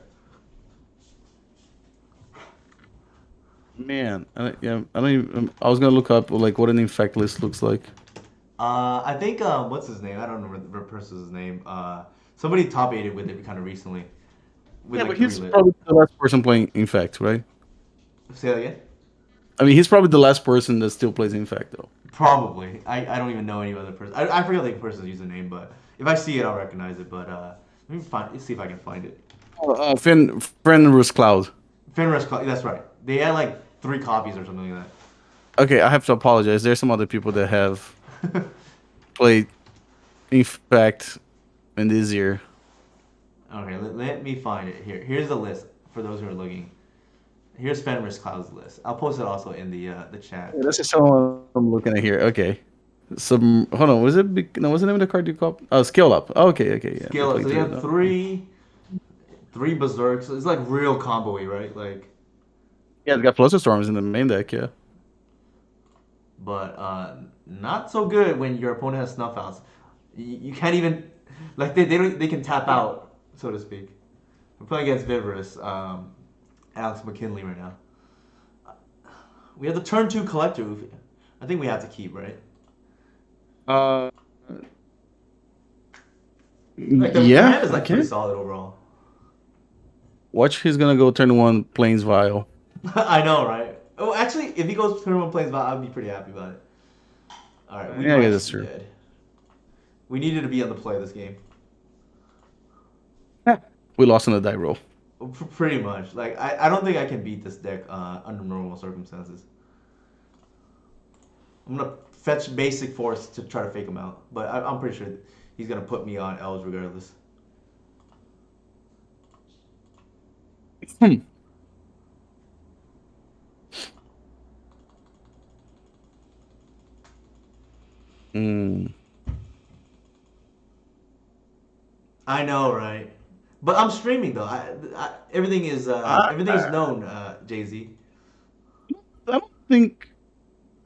Man, yeah, I don't even. I was gonna look up like what an infect list looks like. I think what's his name? I don't remember the person's name. Somebody top aided with it kind of recently, with Yeah, like but three he's lit. probably the last person playing infect, right? Say that again. I mean, he's probably the last person that still plays infect, though. Probably. I don't even know any other person. I forget the person's username, but if I see it, I'll recognize it. But let me find. See if I can find it. Fenris Cloud. Finrush. That's right. They had like 3 copies or something like Okay, I have to apologize. There's some other people that have that. played infect in this year. Okay, let me find it here. Here's the list for those who are looking. Here's Fenris Cloud's list. I'll post it also in the chat. Yeah, that's just someone I'm looking at here. Okay. Some hold on, was it no? What's the name of the card you called? Oh, Skill Up. Oh, okay, yeah. They Scale up. played So they three of have them. three berserks. So it's like real combo-y, right? Like, Yeah, it's got Fluster Storms in the main deck. Yeah. but not so good when your opponent has snuff outs. You can't even like they can tap out, so to speak. We're playing against Viverus, Alex McKinley right now. We have the turn two collector. I think we have to keep, right? Uh, Like the yeah, hand is like okay. pretty solid overall. Watch, he's gonna go turn one plains vial. I know, right? Oh, actually, if he goes turn one plays, I'd be pretty happy about it. All right, we Yeah, I might guess just that's be true. dead. We needed to be on the play this game. We lost on the die roll. Pretty much. Like I don't think I can beat this deck under normal circumstances. I'm gonna fetch basic force to try to fake him out, but I'm pretty sure he's gonna put me on L's regardless. Hmm. Mm. I know, right? But I'm streaming though. I, Everything is I known, Jay Z. I don't think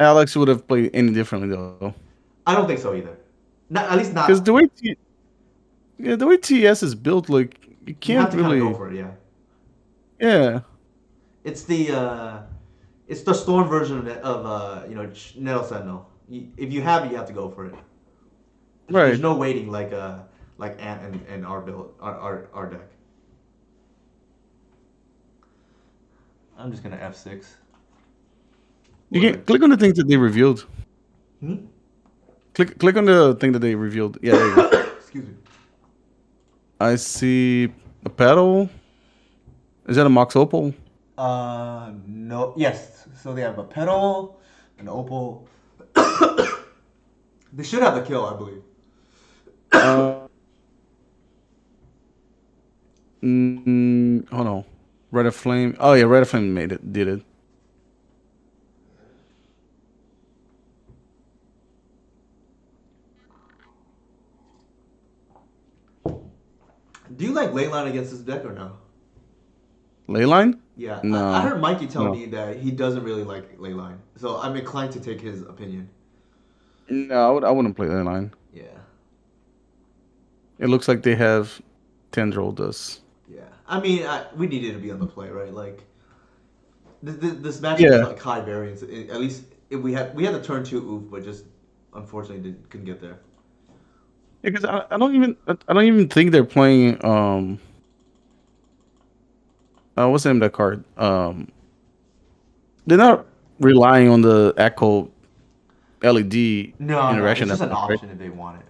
Alex would have played any differently though, I don't think so either. Not at least because not. the way TS is built, like you You have can't to kind of go really. for it, yeah. Yeah, It's the storm version of Nettle Sentinel. If you have it, you have to go for it. There's right. no waiting like Ant and our build our deck. I'm just gonna F6. You What was can it? click on the things that they revealed. Hmm? Click on the thing that they revealed. Yeah, there you go. Excuse me. I see a pedal. Is that a Mox Opal? No. Yes. So they have a pedal, an opal. They should have the kill, I believe. Uh, hold on. Red of Flame. Oh yeah, Red of Flame made it. Did it? Do you like Leyline against this deck or no? Leyline? Yeah, I No, heard Mikey tell no, me that he doesn't really like Leyline, so I'm inclined to take his opinion. no. I wouldn't play Leyline. Yeah, It looks like they have Tendril does. yeah. I mean, we needed to be on the play, right? Like this matchup is Yeah, like high variance. At least if we had the turn two oof, but just unfortunately couldn't get there. because I don't even think they're playing. What's the name of that card? They're not relying on the Echo LED No, no, interaction it's that just an much, right? option if they want it.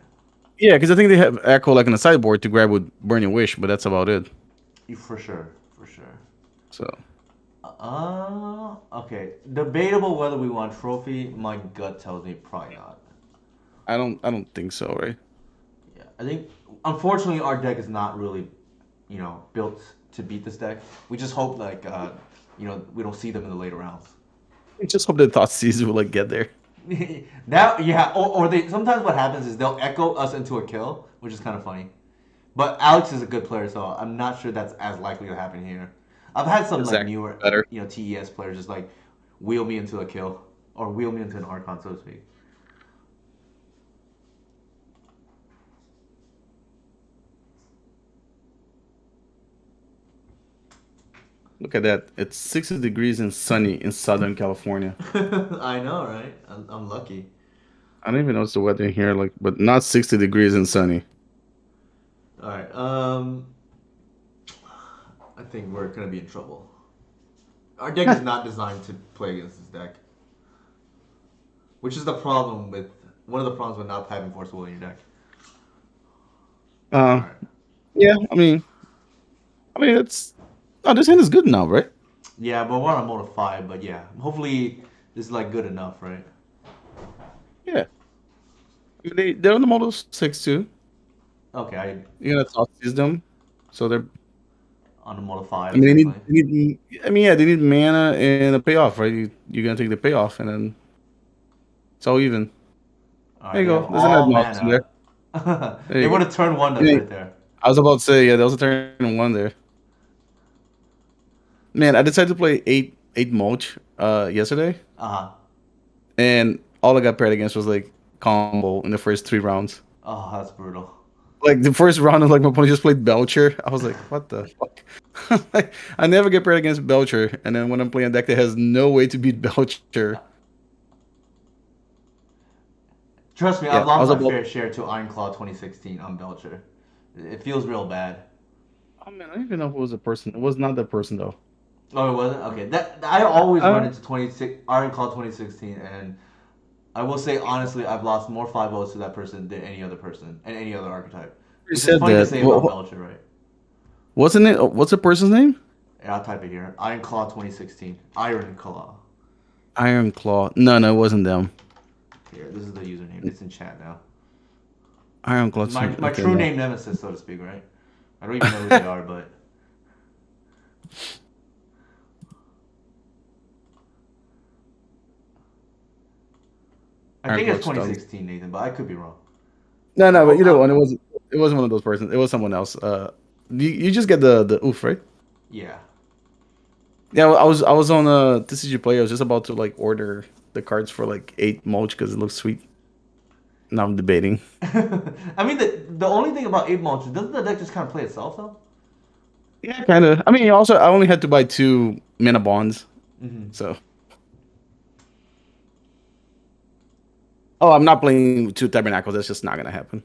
Yeah, because I think they have Echo like on the sideboard to grab with Burning Wish, but that's about it. For sure, for sure. So Okay. Debatable whether we want trophy. My gut tells me probably not. I don't think so, right? Yeah, I think unfortunately our deck is not really, built to beat this deck. We just hope like, we don't see them in the later rounds. I just hope that Thoughtseize will like get there. That yeah, or they sometimes what happens is they'll echo us into a kill, which is kind of funny. But Alex is a good player, so I'm not sure that's as likely to happen here. I've had some like Exactly. newer, Better. TES players just like wheel me into a kill or wheel me into an Archon, so to speak. Look at that. It's 60 degrees and sunny in Southern California. I know, right? I'm lucky. I don't even know what's the weather here, like, but not 60 degrees and sunny. All right. I think we're gonna be in trouble. Our deck is not designed to play against this deck, which is the problem with one of the problems with not having Force Will in your deck. All Uh, right. yeah. I mean, it's. Oh, this hand is good now, right? Yeah, but we're on a mode of five. But yeah, hopefully this is like good enough, right? Yeah. I mean, they're on the model 6 too. Okay, You're gonna Thoughtseize them, so they're. on the mode of I five mean, essentially. they need. I mean, yeah, they need mana and a payoff, right? You're gonna take the payoff, and then it's all even. All There right, you they have go. There's an ad all mouse in there. mana. There They you would go. have turned one us Yeah, right there. I was about to say, yeah, there was a turn one there. Man, I decided to play eight mulch yesterday, Uh huh. and all I got paired against was like combo in the first 3 rounds. Oh, that's brutal. Like the first round, like my opponent just played Belcher. I was like, what the fuck? Like, I never get paired against Belcher, and then when I'm playing a deck that has no way to beat Belcher, Trust me, yeah, I've I lost was my about. fair share to Ironclaw 2016 on Belcher. It feels real bad. Oh man, I don't even know who was the person. It was not that person though. Oh, it wasn't? Okay. That I always run Uh, into 26 Ironclaw 2016, and I will say honestly, I've lost more 5-0s to that person than any other person and any other archetype. you Which is said funny to that. say about Belcher, right? Wasn't it? What's the person's name? Yeah, I'll type it here. Ironclaw 2016. Iron Claw. Iron Claw. No, no, it wasn't them. Here, this is the username. It's in chat now. Iron Claw. My Okay, true no. name nemesis, so to speak, right? I don't even know who they are, but I Iron think Claw it's 2000. 2016, Nathan, but I could be wrong. No, no, but Oh, either one. It wasn't. It wasn't one of those persons. It was someone else. You just get the oof, right? yeah. Yeah, well, I was on TCG Play. I was just about to like order the cards for like 8 mulch because it looks sweet. Now I'm debating. I mean, the only thing about 8 Mulch, doesn't the deck just kind of play itself, though? Yeah, kind of. I mean, also I only had to buy 2 mana bonds, Mm-hmm. so. Oh, I'm not playing 2 tabernacles. That's just not gonna happen.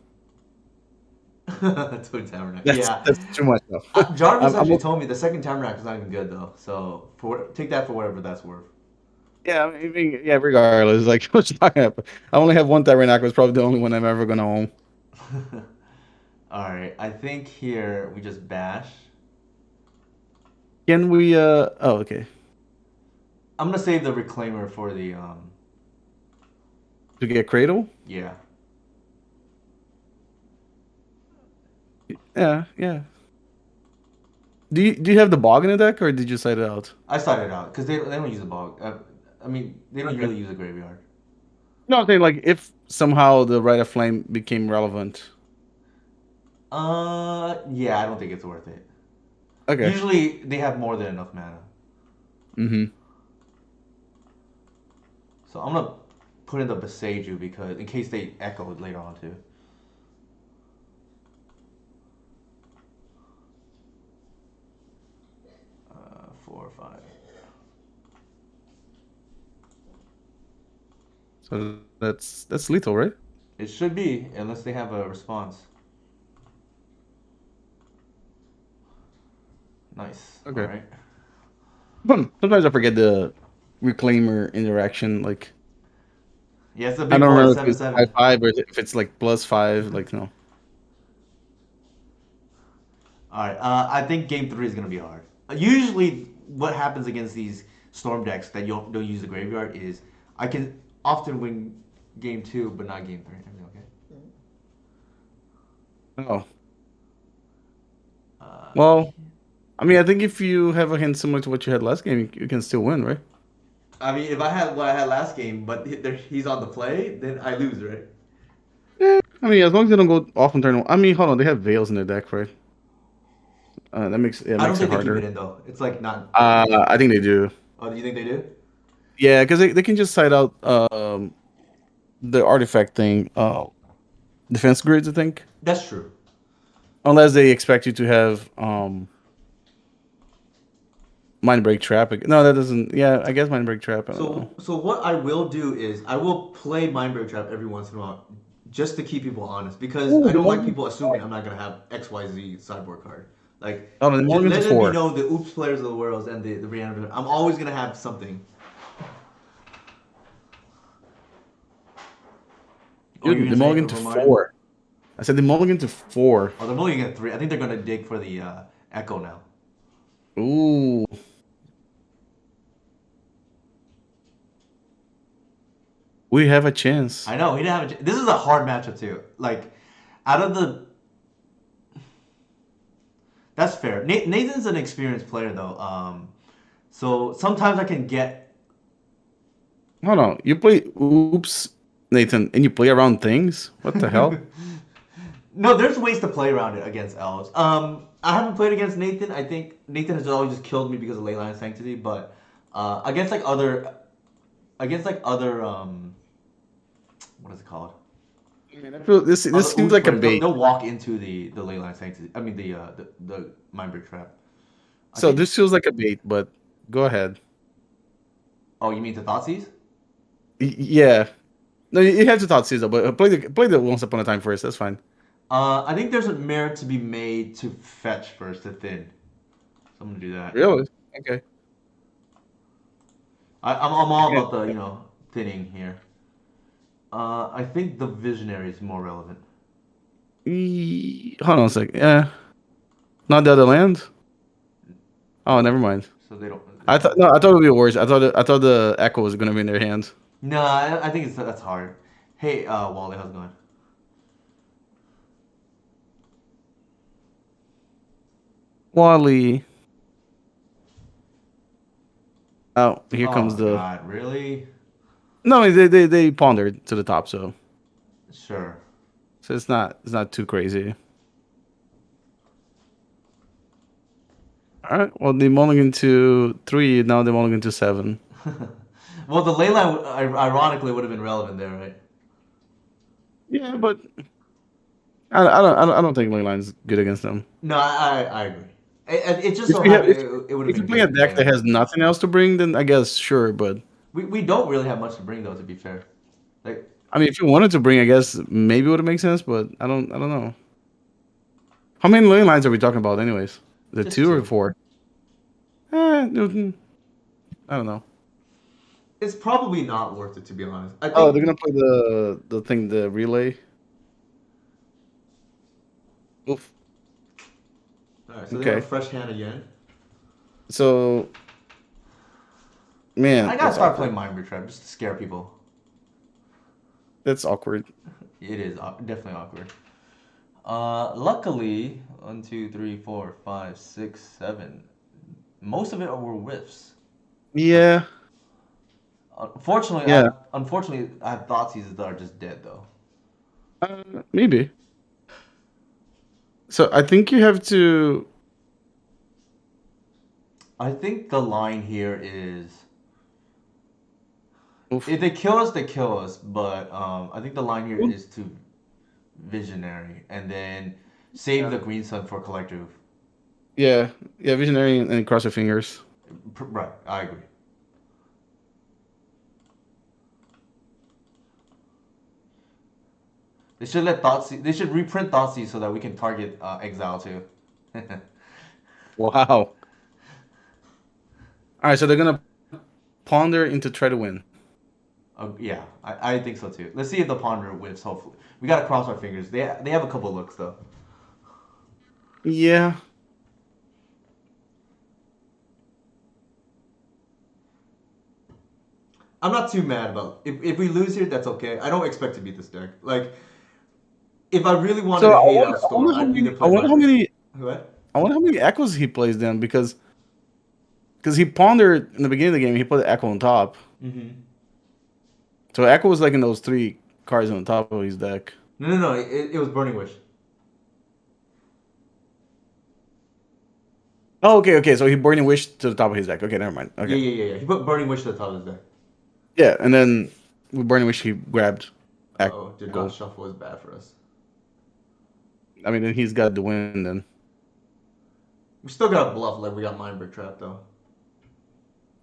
Twin Tabernacle. That's Yeah. that's too much though. Jarvis I'm actually told me the second Tabernacle is not even good, though. So take that for whatever that's worth. yeah, I mean, yeah. Regardless, like what's not gonna happen? I only have one tabernacle. It's probably the only one I'm ever gonna own. All right. I think here we just bash. Can we? Oh, okay. I'm gonna save the Reclaimer for the To get Cradle. yeah. Yeah, yeah. Do you have the bog in the deck, or did you side it out? I started out because they don't use a bog. I mean, they don't Okay. really use a graveyard. No, I'm saying like if somehow the Rite of Flame became relevant. Yeah, I don't think it's worth it. Okay. Usually they have more than enough mana. Mm-hmm. So I'm gonna put in the Beseiju because in case they echo it later on too. 4 or 5. So that's lethal, right? It should be unless they have a response. Nice. All Okay. right. Sometimes I forget the reclaimer interaction. Like Yeah, it's a I big don't boy. remember if Seven it's five seven. five or if it's like +5. Like no. All right. I think game three is gonna be hard. Usually, what happens against these storm decks that you don't use the graveyard is I can often win game two, but not game three. Everything okay? Oh Uh, well. I mean, I think if you have a hand similar to what you had last game, you can still win, right? I mean, if I had what I had last game, but he's on the play, then I lose, right? Yeah. I mean, as long as they don't go off on turn one. I mean, hold on, they have Veils in their deck, right? That makes yeah, it I don't makes it think they keep it harder. in though. It's like not. I think they do. Oh, do you think they do? Yeah, because they can just side out the artifact thing, defense grids, I think. That's true. Unless they expect you to have mind break trap. No, that doesn't. Yeah, I guess mind break trap. I don't know. So what I will do is I will play Mindbreak Trap every once in a while, just to keep people honest, because Ooh, I the don't like Mulligan people to 4. assuming I'm not gonna have XYZ sideboard card. Like, Oh, the Mulligan to let it be 4. known the oops players of the world and the reanimator. I'm always gonna have something. Oh, you're Dude, gonna the say Mulligan to Overmind? 4. I said the Mulligan to 4. Oh, they're only gonna three. I think they're gonna dig for the Echo now. Ooh, we have a chance. I know he didn't have. This is a hard matchup too. Like, out of the that's fair. Nathan's an experienced player though. So sometimes I can get. Hold on, you play oops, Nathan, and you play around things. What the hell? No, there's ways to play around it against elves. I haven't played against Nathan. I think Nathan has always just killed me because of Leyline Sanctity. But against like other what is it called? I mean, I feel this Other seems oops like a players, bait. they'll walk into the Leyline Sanctity. I mean the Mindbreak Trap. I So think. this feels like a bait, but go ahead. Oh, you mean the Thoughtseize? Yeah. No, you have to thought Caesar, but play the Once Upon a Time first. That's fine. I think there's a merit to be made to fetch first to thin. So I'm gonna do that. Really? Okay. I'm I all can't. about the thinning here. I think the Visionary is more relevant. Hold on a sec. Yeah. Not the other land? Oh, Nope. never mind. So they don't. I thought no, I thought it would be worse. I thought the Echo was gonna be in their hand. No, I think that's hard. Hey, Wally, how's it going? Wally. Oh, here comes Oh the. God, really? No, they pondered to the top, Sure. so it's not too crazy. All right. Well, they mulligan to 3. Now they mulligan to 7. Well, the ley line ironically would have been relevant there, right? Yeah, but I don't think Leyline's good against them. No, I agree. It just If so you have happened if it would have if been you play a good ley deck that line. has nothing else to bring, then I guess sure. But We don't really have much to bring though, to be fair. Like I mean, if you wanted to bring, I guess maybe it would make sense. But I don't know. How many lane lines are we talking about, anyways? The just 2 or two. 4? I don't know. It's probably not worth it to be honest. I Oh, think. they're gonna play the relay. Oof. All right, so they have a Okay. fresh hand again. So I man, gotta that's start playing awkward. Mind Trap just to scare people. That's awkward. It is definitely awkward. Luckily, one, two, three, four, five, six, seven. Most of it were whiffs. So, Yeah. unfortunately, Yeah. I have Thoughtseize that are just dead though. Maybe. So I think you have to. I think the line here is Oof. if they kill us, they kill us. But I think the line here Oof. is to Visionary and then save Yeah. the Green Sun for Collective. Yeah. Yeah. Visionary and cross your fingers. Right, I agree. They should let Thoughtseize. They should reprint Thoughtseize so that we can target Exile too. Wow. All right. So they're gonna ponder into try to win. Yeah, I think so too. Let's see if the Ponder whiffs. Hopefully, we gotta cross our fingers. They have a couple looks though. Yeah. I'm not too mad about if we lose here. That's okay. I don't expect to beat this deck. Like if I really wanted So to hate out Storm, I'd either I play wonder how Mind. many What? I wonder how many echoes he plays then, because he pondered in the beginning of the game. He put the echo on top. Mm-hmm. So echo was like in those 3 cards on the top of his deck. No, no, no. It was Burning Wish. Oh, okay. So he burning wish to the top of his deck. Okay, never mind. Yeah, Okay. yeah, yeah, yeah. He put Burning Wish to the top of his deck. Yeah, and then with burning wish he grabbed Oh, did not echo. shuffle is bad for us. I mean, then he's got the win then. We still got a bluff like we got Mind Brick Trap though.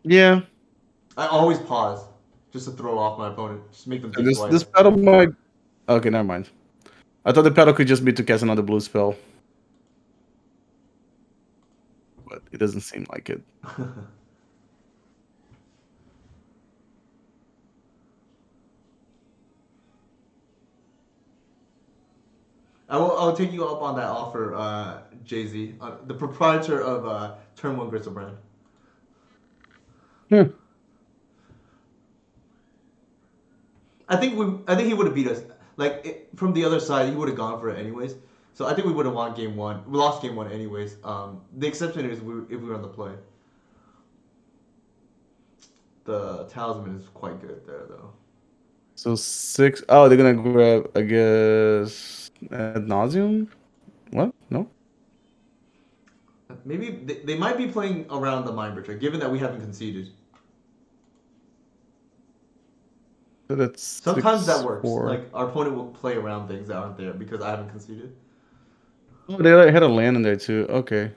Yeah. I always pause just to throw off my opponent, just make them So think this twice. pedal might. Okay, never mind. I thought the pedal could just be to cast another blue spell, but it doesn't seem like it. I'll take you up on that offer, Jay Z, the proprietor of Turn One Gristle Brand. Hmm. I think he would have beat us. Like from the other side, he would have gone for it anyways. So I think we would have won game one. We lost game one anyways. The exception is if we were on the play. The talisman is quite good there though. So 6. Oh, they're gonna grab, I guess, ad nauseum. What? No. Maybe they might be playing around the mind trick, given that we haven't conceded. So that's Sometimes that six works. four. Like our opponent will play around things that aren't there because I haven't conceded. Oh, they like, had a land in there too. Okay.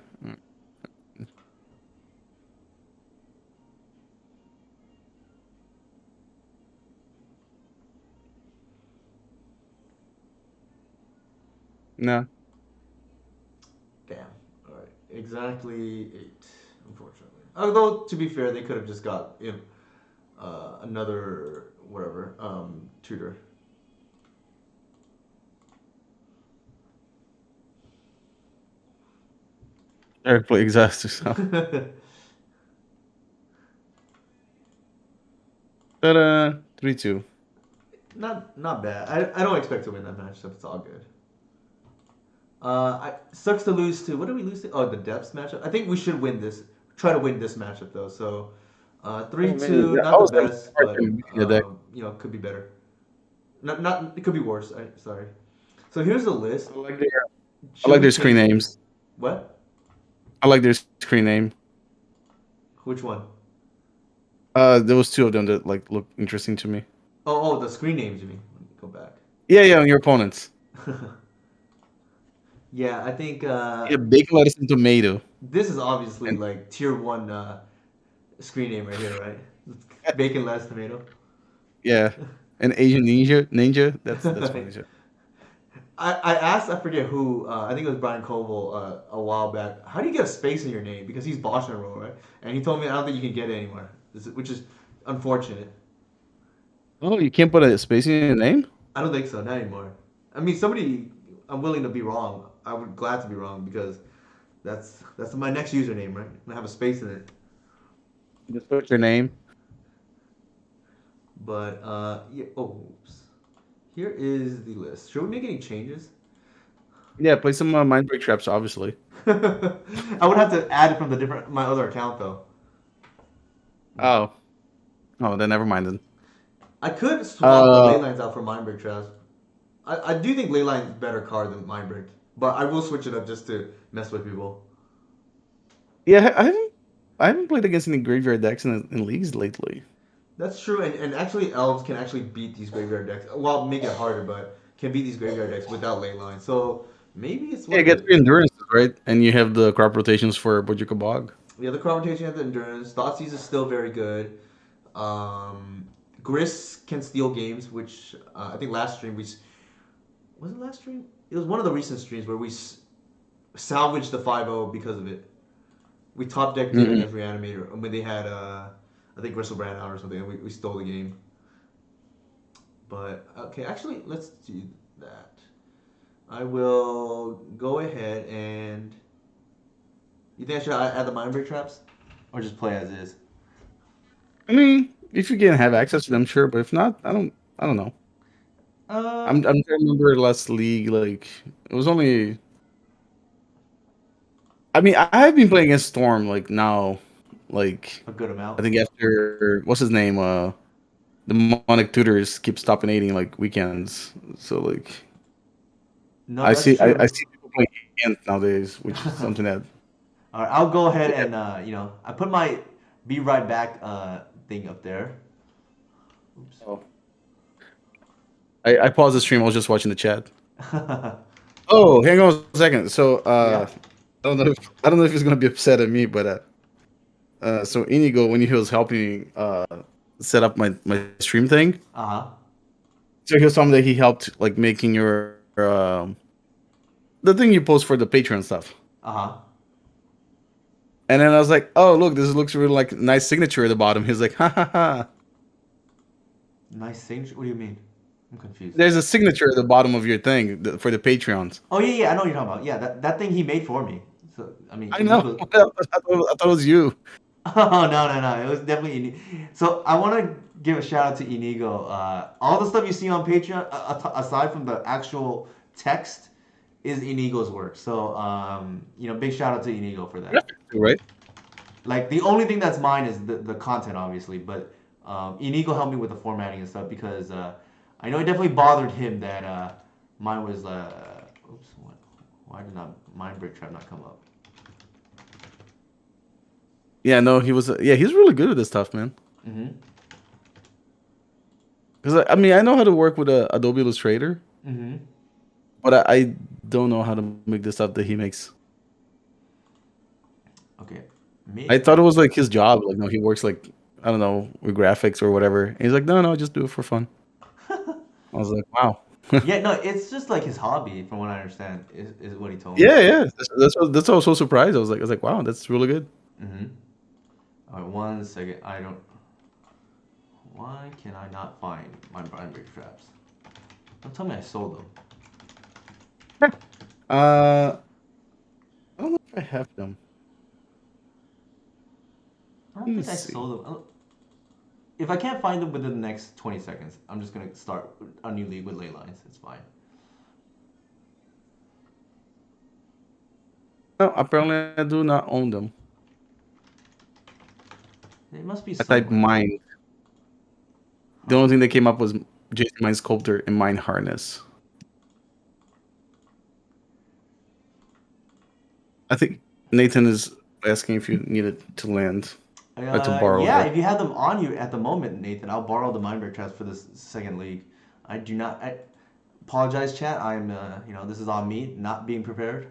No. Damn. All right. Exactly 8. Unfortunately. Although to be fair, they could have just got another whatever tutor. Eric play exhaust yourself. Ta-da! 3-2. Not bad. I don't expect to win that match, so it's all good. Sucks to lose to. What did we lose to? Oh, the depths matchup. I think we should win this. Try to win this matchup though. So, Oh three man, two. yeah, I Not the was having best, a hard but time beating the deck. could be better. Not. It could be worse. Sorry. So here's the list. I like their I Should like we their screen change names. these? What? I like their screen name. Which one? There was two of them that like look interesting to me. The screen names. You mean? Let me go back. Yeah, yeah, on your opponents. Yeah, I think Yeah, bacon, lettuce, and tomato. this is obviously And like tier one screen name right here, right? Bacon, lettuce, tomato. yeah, an Asian ninja. That's funny too. I asked, I forget who, I think it was Brian Koval a while back, how do you get a space in your name? Because he's Bosch and roll, right? And he told me I don't think you can get it anymore, which is unfortunate. Oh, you can't put a space in your name? I don't think so, not anymore. I mean, somebody, I'm willing to be wrong. I would glad to be wrong because that's my next username, right? I have a space in it. Just put your name. But, yeah, oops. Here is the list. Should we make any changes? Yeah, play some mind break traps, obviously. I would have to add it from my other account though. Oh, oh, then never mind then. I could swap the ley Uh, lines out for Mindbreak Traps. I do think ley line's better card than Mindbreak, but I will switch it up just to mess with people. yeah, I haven't played against any graveyard decks in leagues lately. That's true, and actually elves can actually beat these graveyard decks. Well, make it harder, but can beat these graveyard decks without ley lines. So maybe it's Yeah, worth get it. your endurance right, and you have the crop rotations for Bojuka Bog. The other crop rotation has the endurance. Thoughtseize is still very good. Um, Gris can steal games, which I think last stream was it last stream? It was one of the recent streams where we salvaged the 5-0 because of it. We top decked it Mm-mm. against Reanimator when they had I think Bristlebrand out or something, and we stole the game. But okay, actually, let's do that. I will go ahead and. You think I should add the mind break traps, or just play as is? I mean, if you can have access to them, sure. But if not, I don't know. I'm Uh, I'm trying to remember last league. Like it was only. I mean, I've been playing against Storm like now, like a good I amount. think after what's his name, the demonic tutors keep stopping aiding like weekends. So like No, I that's see I true. see people playing Ant nowadays, which is something that All right, I'll go ahead yeah. and I put my be right back thing up there. Oops. Oh. I paused the stream. I was just watching the chat. Oh, hang on a second. So Yeah. I don't know if he's gonna be upset at me, but so Inigo when he was helping set up my stream thing, Uh huh. so he was telling me that he helped like making your the thing you post for the Patreon stuff. Uh huh. And then I was like, oh look, this looks really like nice signature at the bottom. He's like, ha ha ha. Nice signature. What do you mean? I'm confused. There's a signature at the bottom of your thing for the Patreons. Oh yeah, yeah, I know what you're talking about. Yeah, that thing he made for me. So I mean, I know. Inigo. I thought it was you. Oh no! It was definitely Inigo. So I want to give a shout out to Inigo. All the stuff you see on Patreon, aside from the actual text, is Inigo's work. So big shout out to Inigo for that. Graphic too, right? Like the only thing that's mine is the content, obviously, but Inigo helped me with the formatting and stuff because I know it definitely bothered him that mine was. Oops, what? Why did not Mind Break Trap not come up? Yeah, no, he was. Yeah, he's really good with this stuff, man. Mm-hmm. Because I mean, I know how to work with Adobe Illustrator, Mm-hmm. but I don't know how to make the stuff that he makes. Okay. I thought it was like his job. Like, no, he works like I don't know with graphics or whatever. And he's like, no, just do it for fun. I was like, wow. Yeah, no, it's just like his hobby, from what I understand, is what he told me. Yeah, yeah. That's why I was so surprised. I was like, wow, that's really good. Mm-hmm. All right, 1 second. I don't. Why can I not find my binary traps? Don't tell me I sold them. Uh, I don't know if I have them. I don't Let me think I see. sold them. If I can't find them within the next 20 seconds, I'm just gonna start a new league with ley lines. It's fine. No, apparently I do not own them. It must be I typed somewhere. mine. The Huh? only thing that came up was Jason Mine Sculptor and Mine Harness. I think Nathan is asking if you needed to land or to borrow Yeah, the. if you have them on you at the moment, Nathan, I'll borrow the Mindbreak traps for this second league. I do not. I apologize, chat. I'm, this is on me, not being prepared.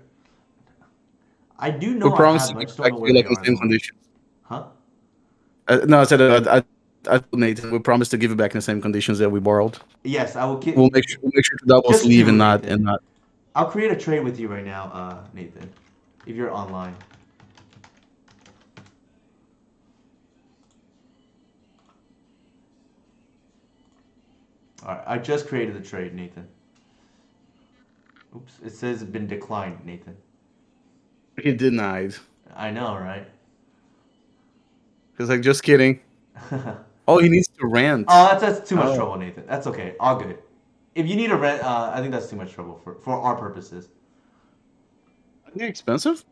I do We know I promised have to them. I give just it don't back know to where you they like in are the at the same moment. conditions. Huh? No, I told Nathan we promised to give it back in the same conditions that we borrowed. Yes, I will. We'll make sure to double Just sleeve do, and not and Nathan. not. I'll create a trade with you right now, Nathan, if you're online. All right, I just created the trade, Nathan. Oops, it says it's been declined, Nathan. He denied. I know, right? He's like, just kidding. Oh, Oh, he needs to rant. that's too much Oh, trouble, Nathan. That's okay. All good. If you need a rent, I think that's too much trouble for our purposes. are they expensive?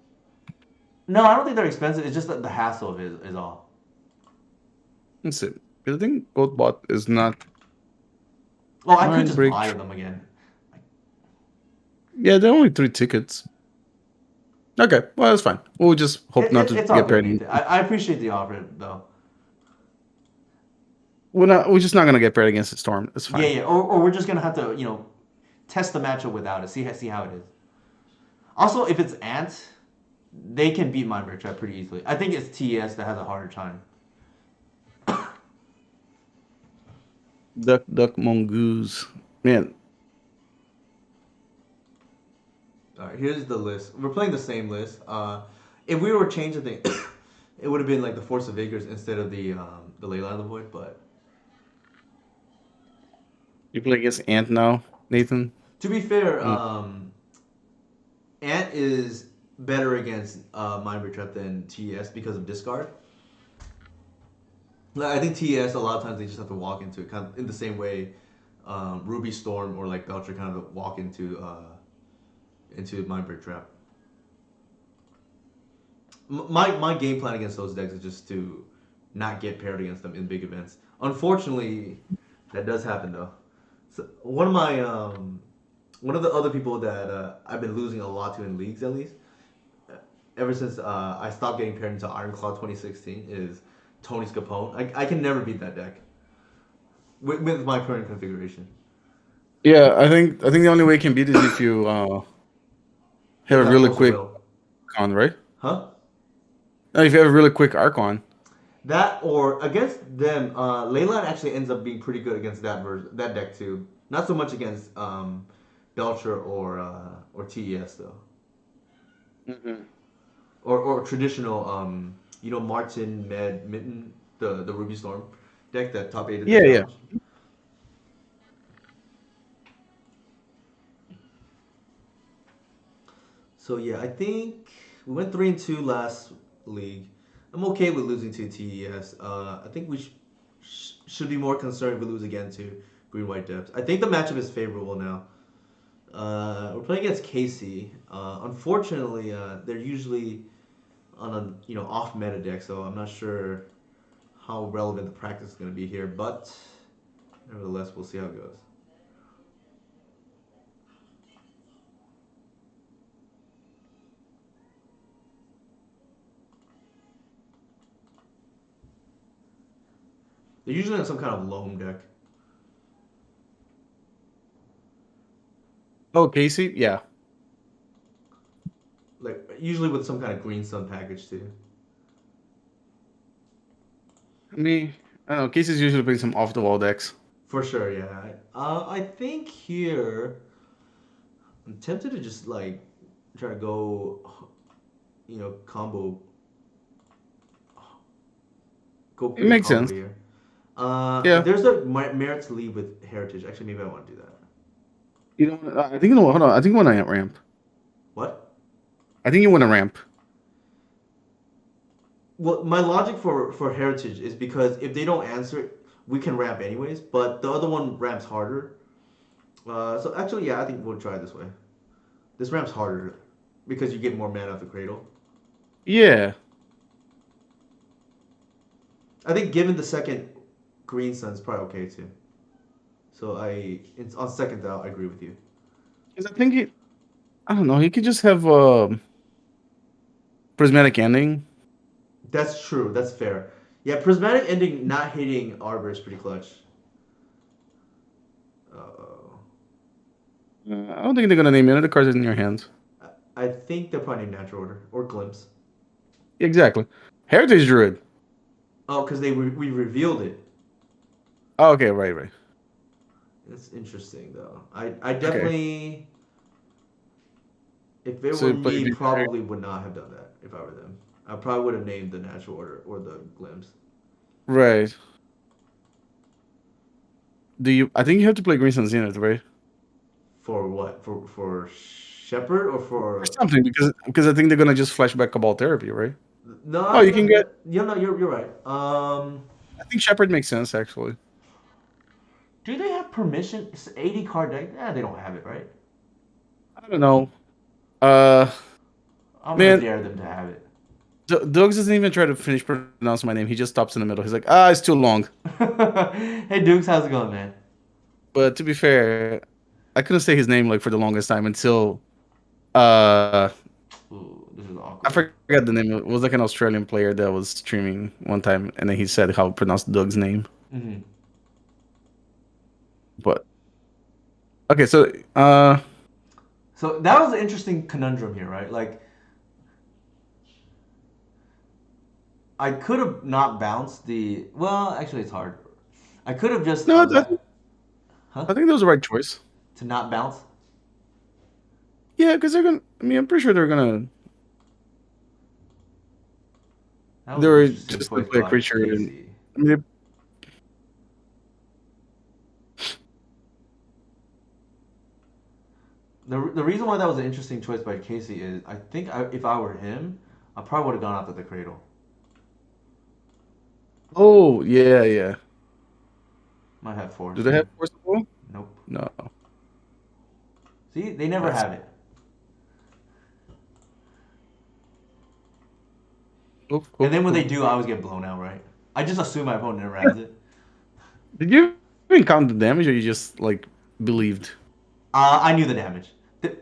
No, I don't think they're expensive. It's just that the hassle of it is all. Let's see. I think Goatbot is not Well, I could mind just break. buy them again. Yeah, they're only 3 tickets. Okay, well that's fine. We'll just hope not to It's all get good, paired. Nathan. I appreciate the offer though. We're just not gonna get paired against the Storm. It's Yeah, fine. yeah. Or we're just gonna have to test the matchup without it. See how it is. Also, if it's Ant, they can beat Mindbreak Trap pretty easily. I think it's TES that has a harder time. Duck, duck, mongoose. Man, All right, here's the list. We're playing the same list. If we were changing things, it would have been like the Force of Acres instead of the Leyline of the Void. But you play against Ant now, Nathan. to be fair, Mm. Ant is better against Mindbreak Trap than TES because of discard. Like, I think TES a lot of times they just have to walk into it, kind of in the same way Ruby Storm or like Belcher kind of walk into Mindbreak Trap. My game plan against those decks is just to not get paired against them in big events. Unfortunately, that does happen though. So one of the other people that I've been losing a lot to in leagues at least, ever since I stopped getting paired into Iron Claw 2016 is Tony Scapone. I can never beat that deck with my current configuration. Yeah, I think the only way it can beat is if you If have you a have really Force of quick Will, Archon, right? huh? No, if you have a really quick Archon. That or against them, Leyline actually ends up being pretty good against that deck too. Not so much against Belcher or TES though, Hmm. or traditional Martin Med Mitten the Ruby Storm deck that top eight the Yeah, yeah. challenge. So yeah, I think we went 3-2 last league. I'm okay with losing to TES. I think we should be more concerned if we lose again to Green White Depths. I think the matchup is favorable now. We're playing against Casey. Unfortunately, they're usually on a off meta deck, so I'm not sure how relevant the practice is going to be here. But nevertheless, we'll see how it goes. They're usually on some kind of loam deck, Oh, Casey. Yeah. like usually with some kind of green sun package too. I mean, I don't know. Casey's usually playing some off the wall decks. For sure, yeah. I think here I'm tempted to just like try to go, combo, go It pretty makes combo sense. here. Yeah. There's a merit to lead with heritage. Actually, maybe I want to do that. You know, I think you know. Hold on. I think you want to ramp. What? I think you want to ramp. Well, my logic for heritage is because if they don't answer, we can ramp anyways. But the other one ramps harder. So actually, yeah, I think we'll try it this way. This ramps harder because you get more mana off the cradle. Yeah. I think given the second green sun's probably okay too. So it's on second thought, I agree with you. Because I think it. I don't know. He could just have prismatic ending. That's true. That's fair. Yeah, prismatic ending not hitting Arbor is pretty clutch. Uh, I don't think they're gonna name any of the cards in your hands. I think they'll probably name natural order or glimpse. Exactly. Heritage Druid. Oh, because we revealed it. Oh, okay, right, right. That's interesting though. I Okay. definitely, if it So were you play me, Visionary. probably would not have done that if I were them. I probably would have named the natural order or the glimpse. Right. Do you? I think you have to play Green Sun Zenith, right? For what? For Shepherd or Or for something because I think they're gonna just flash back Cabal Therapy, right? Oh, no? you can get. No, you're right. I think Shepherd makes sense actually. Do they have permission? It's 80 card deck. They don't have it, right? I don't know. Uh, I'm gonna man, dare them to have it. Dogs doesn't even try to finish pronouncing my name. He just stops in the middle. He's like, ah, it's too long. Hey Dukes, how's it going, man? But to be fair, I couldn't say his name like for the longest time until uh Ooh, this is I awkward. forgot the name. It was like an Australian player that was streaming one time, and then he said how to pronounce Doug's name. Hmm. But okay, so uh, So that was an interesting conundrum here, right? Like I could have not bounced the. Well, actually, it's hard. I could have just no, huh? I think that was the right choice. To not bounce. Yeah, because they're gonna. I mean, I'm pretty sure they're gonna. That was They an were interesting just gonna choice play a by creature, and Casey. I mean, The reason why that was an interesting choice by Casey is I think if I were him, I probably would have gone after the cradle. oh yeah, yeah. Might have Do force they here. have force of will? Nope. No, See, they never that's have it. oof, And oof, then when they oof. do, I always get blown out, right? I just assume my opponent never has it. Did you even count the damage, or you just like believed? I knew the damage.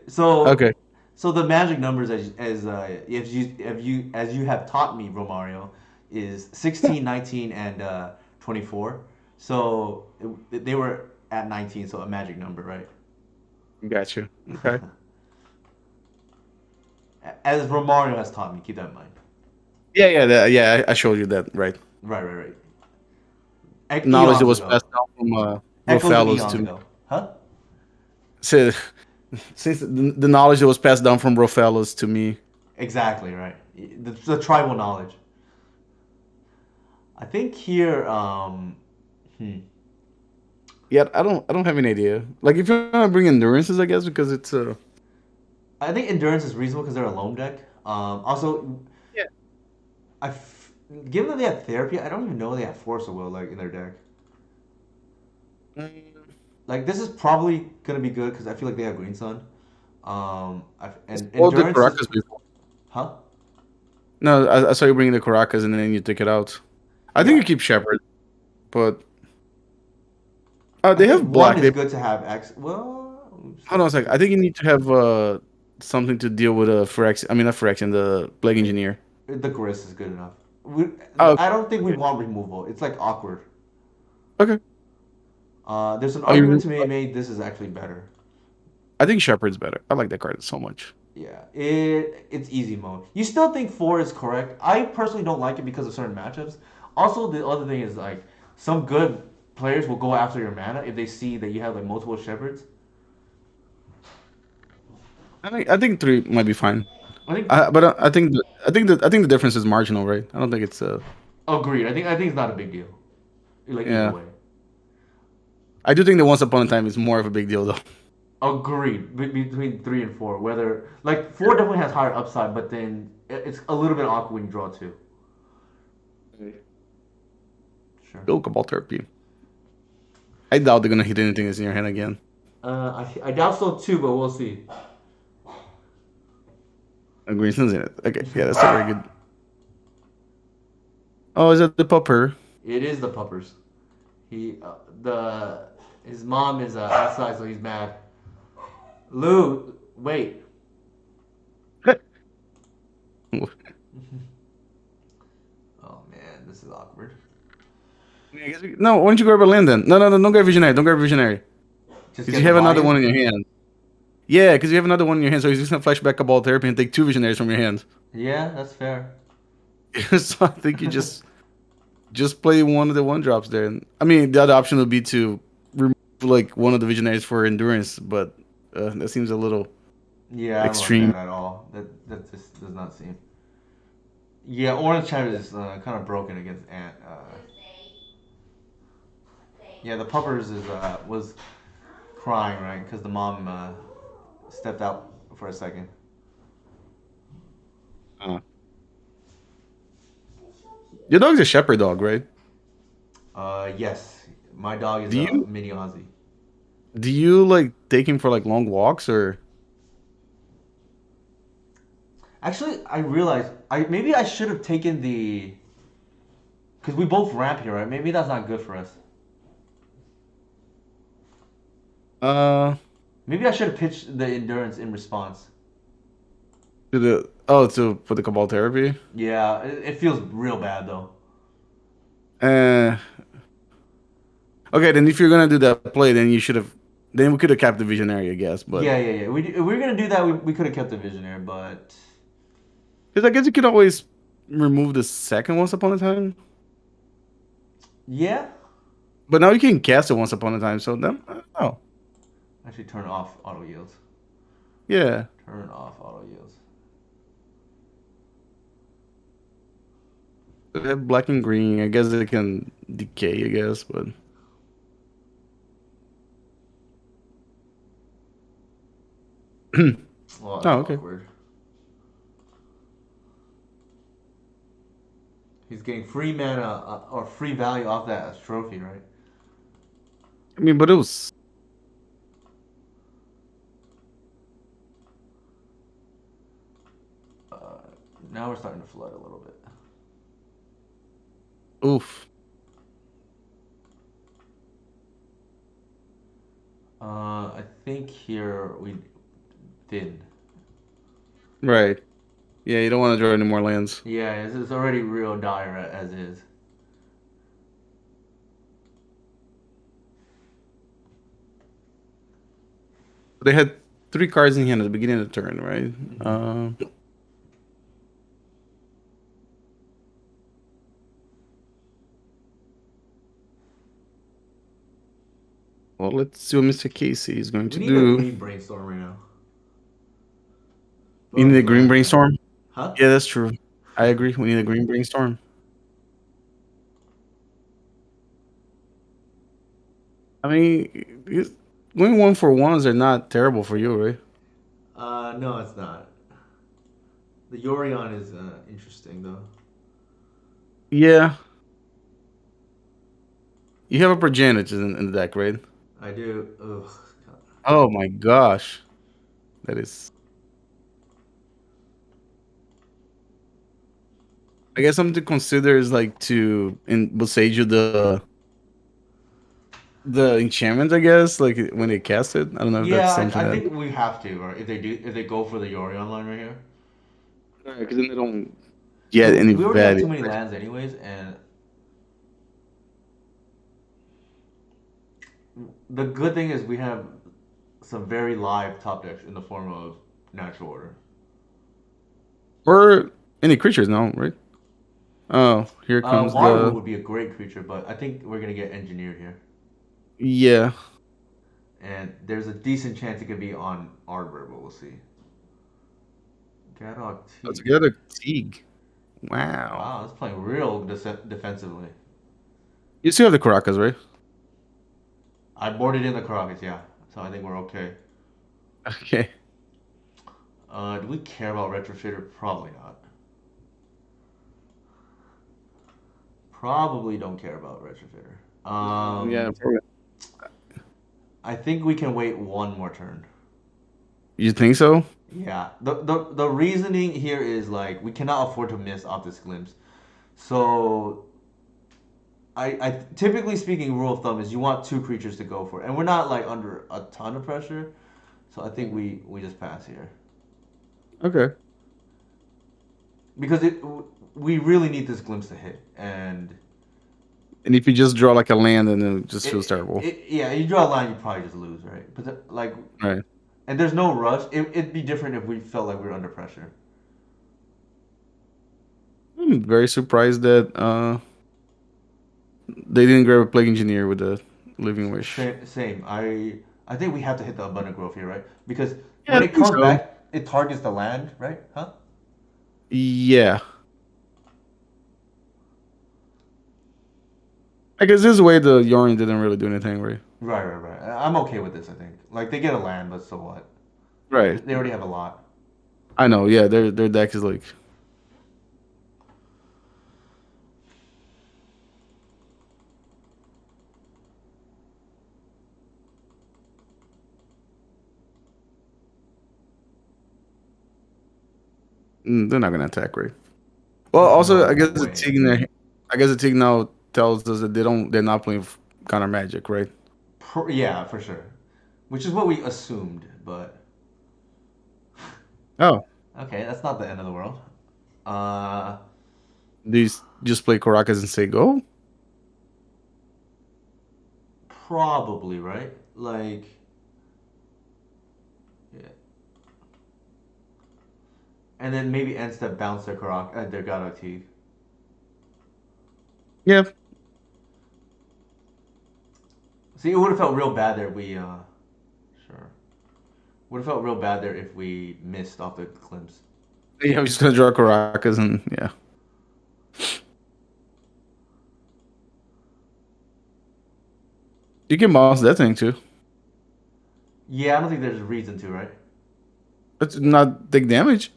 So, Okay, so the magic numbers as you have taught me, Romario, is 16, 19, and 24. So they were at 19, so a magic number, right? got you. Okay. As Romario has taught me, keep that in mind. Yeah, yeah, yeah. I showed you that, right? Right, right, right. Knowledge that Eons was ago. passed down from Echoes of Rofellos eons to me. ago. Huh? So, since the knowledge that was passed down from Rofellos to me. Exactly, right. The tribal knowledge. I think here, Yeah, I don't have any idea. Like if you want to bring endurances, I guess because it's I think endurance is reasonable because they're a loam deck. Also, yeah. given that they have therapy, I don't even know they have force of will like in their deck. Mm, Like this is probably gonna be good because I feel like they have green sun. I And spoiled the endurance is, Caracas before. huh? No, I saw you bringing the Caracas and then you take it out. I think Yeah, you keep Shepherd, but I they think have one black. is They good to have X. Well, hold on a sec. I think you need to have something to deal with a Phyrex. I mean, not Phyrexian, the Plague Engineer. the Gris is good enough. We, Oh, I don't think we okay, want removal. It's like awkward. okay. There's an Oh, argument to be made. This is actually better. I think Shepherd's better. I like that card so much. Yeah, it's easy mode. You still think four is correct? I personally don't like it because of certain matchups. Also, the other thing is like some good. players will go after your mana if they see that you have like multiple shepherds. I think three might be fine. I think I think the difference is marginal, right? I don't think it's agreed. I think it's not a big deal. Like either yeah. way. I do think that Once Upon a Time is more of a big deal though. Agreed. Between 3 and 4, whether like 4 definitely has higher upside, but then it's a little bit awkward when you draw two. Sure. Go Cabal Therapy. I doubt they're gonna hit anything that's in your hand again. I doubt so too, but we'll see. Greenson's in it. Okay, yeah, that's a very good. Oh, is that the pupper? It is the puppers. He the his mom is outside, so he's mad. Lou, wait. Oh man, this is awkward. No, why don't you grab a land then? No, no, no, don't grab Visionary. Don't grab Visionary. Just Because get you the have another buy-in. one in your hand. Yeah, because you have another one in your hand, so he's just gonna flashback Cabal Therapy and take two Visionaries from your hand. Yeah, that's fair. So I think you just play one of the one drops there. And, I mean, the other option would be to remove like one of the Visionaries for Endurance, but that seems a little Yeah, I don't like extreme. that at all. That just does not seem. Yeah, Orange Chat is kind of broken against Ant. Yeah, the puppers is was crying right because the mom stepped out for a second. Uh, your dog's a shepherd dog, right? Yes, my dog is Do a you mini Aussie. do you like take him for like long walks or? Actually, I realized I maybe I should have taken the because we both ramp here, right? Maybe that's not good for us. Uh, Maybe I should have pitched the endurance in response. to the oh to for the Cabal Therapy. Yeah, it feels real bad though. Uh, okay, then if you're gonna do that play, then you should have. Then we could have kept the Visionary, I guess. But Yeah, yeah, yeah. If we were gonna do that, we could have kept the visionary, but because I guess you could always remove the second Once Upon a Time. yeah. But now you can cast it Once Upon a Time. So then, oh Actually, turn off auto yields. yeah, Turn off auto yields. they have black and green. I guess they can decay. I guess, but oh Well, that's okay. awkward. He's getting free mana or free value off that as trophy, right? I mean, but it was Uh, Now we're starting to flood a little bit. oof. I think here we did. Right. Yeah, you don't want to draw any more lands. Yeah, it's already real dire as is. They had three cards in hand at the beginning of the turn, right? Hmm. Well, let's see what Mr. Casey is going We to need a do. green brainstorm right now. You Oh need a green man, brainstorm. huh? Yeah, that's true. I agree. We need a green brainstorm. I mean, going one for ones are not terrible for you, right? No, it's not. The Yorion is interesting though. Yeah. You have a Progenitus in the deck, right? I do. Ugh. Oh my gosh. That is. I guess something to consider is like to Boseiju the enchantment, I guess, like when they cast it. I don't know if that's Yeah, something I that think we have to, right? If they go for the Yorion line right here, because then they don't because get any we already have value. too many lands anyways, and the good thing is we have some very live top decks in the form of natural order. Or any creatures, no, right? Oh, here comes Waru the would be a great creature, but I think we're gonna get engineered here, yeah. and there's a decent chance it could be on Arbor, but we'll see. Gadok Let's T. get a Teague. Wow. Wow, that's playing real defensively. You still have the Caracas, right? I boarded in the Caracas, yeah, so I think we're okay. Okay. Do we care about Retrofitter? Probably not. Probably don't care about Retrofitter. Yeah. Probably. I think we can wait one more turn. You think so? Yeah, the reasoning here is like we cannot afford to miss off this glimpse. So I typically speaking, rule of thumb is you want two creatures to go for it, and we're not like under a ton of pressure. So I think we just pass here Okay. because we really need this glimpse to hit, and And if you just draw like a land, and then it just feels terrible. yeah, you draw a line, you probably just lose, right? But like, Right. and there's no rush. It'd be different if we felt like we were under pressure. I'm very surprised that they didn't grab a plague engineer with the living wish. Same. I think we have to hit the abundant growth here, right? Because Yeah, when I it think comes so. back, it targets the land, right? Huh? Yeah. I guess this way the Yorion didn't really do anything, right? Right. I'm okay with this. I think. Like they get a land, but so what? Right. They already have a lot. I know. Yeah, their deck is like they're not gonna attack, right? Well, There's also no I guess the way. Tig there. I guess the Tig now tells us that they're not playing counter magic, right? Yeah, for sure. Which is what we assumed, but Oh, okay, that's not the end of the world. Uh, these just play Caracas and say go. Probably right. Like, yeah. And then maybe end step bounce their their Godok Teeth. Yeah, See, it would have felt real bad there if we sure. Would have felt real bad there if we missed off the glimpse. yeah. I'm just gonna draw Caracas and yeah. You can bounce that thing too. Yeah, I don't think there's a reason to, right? Let's not take damage.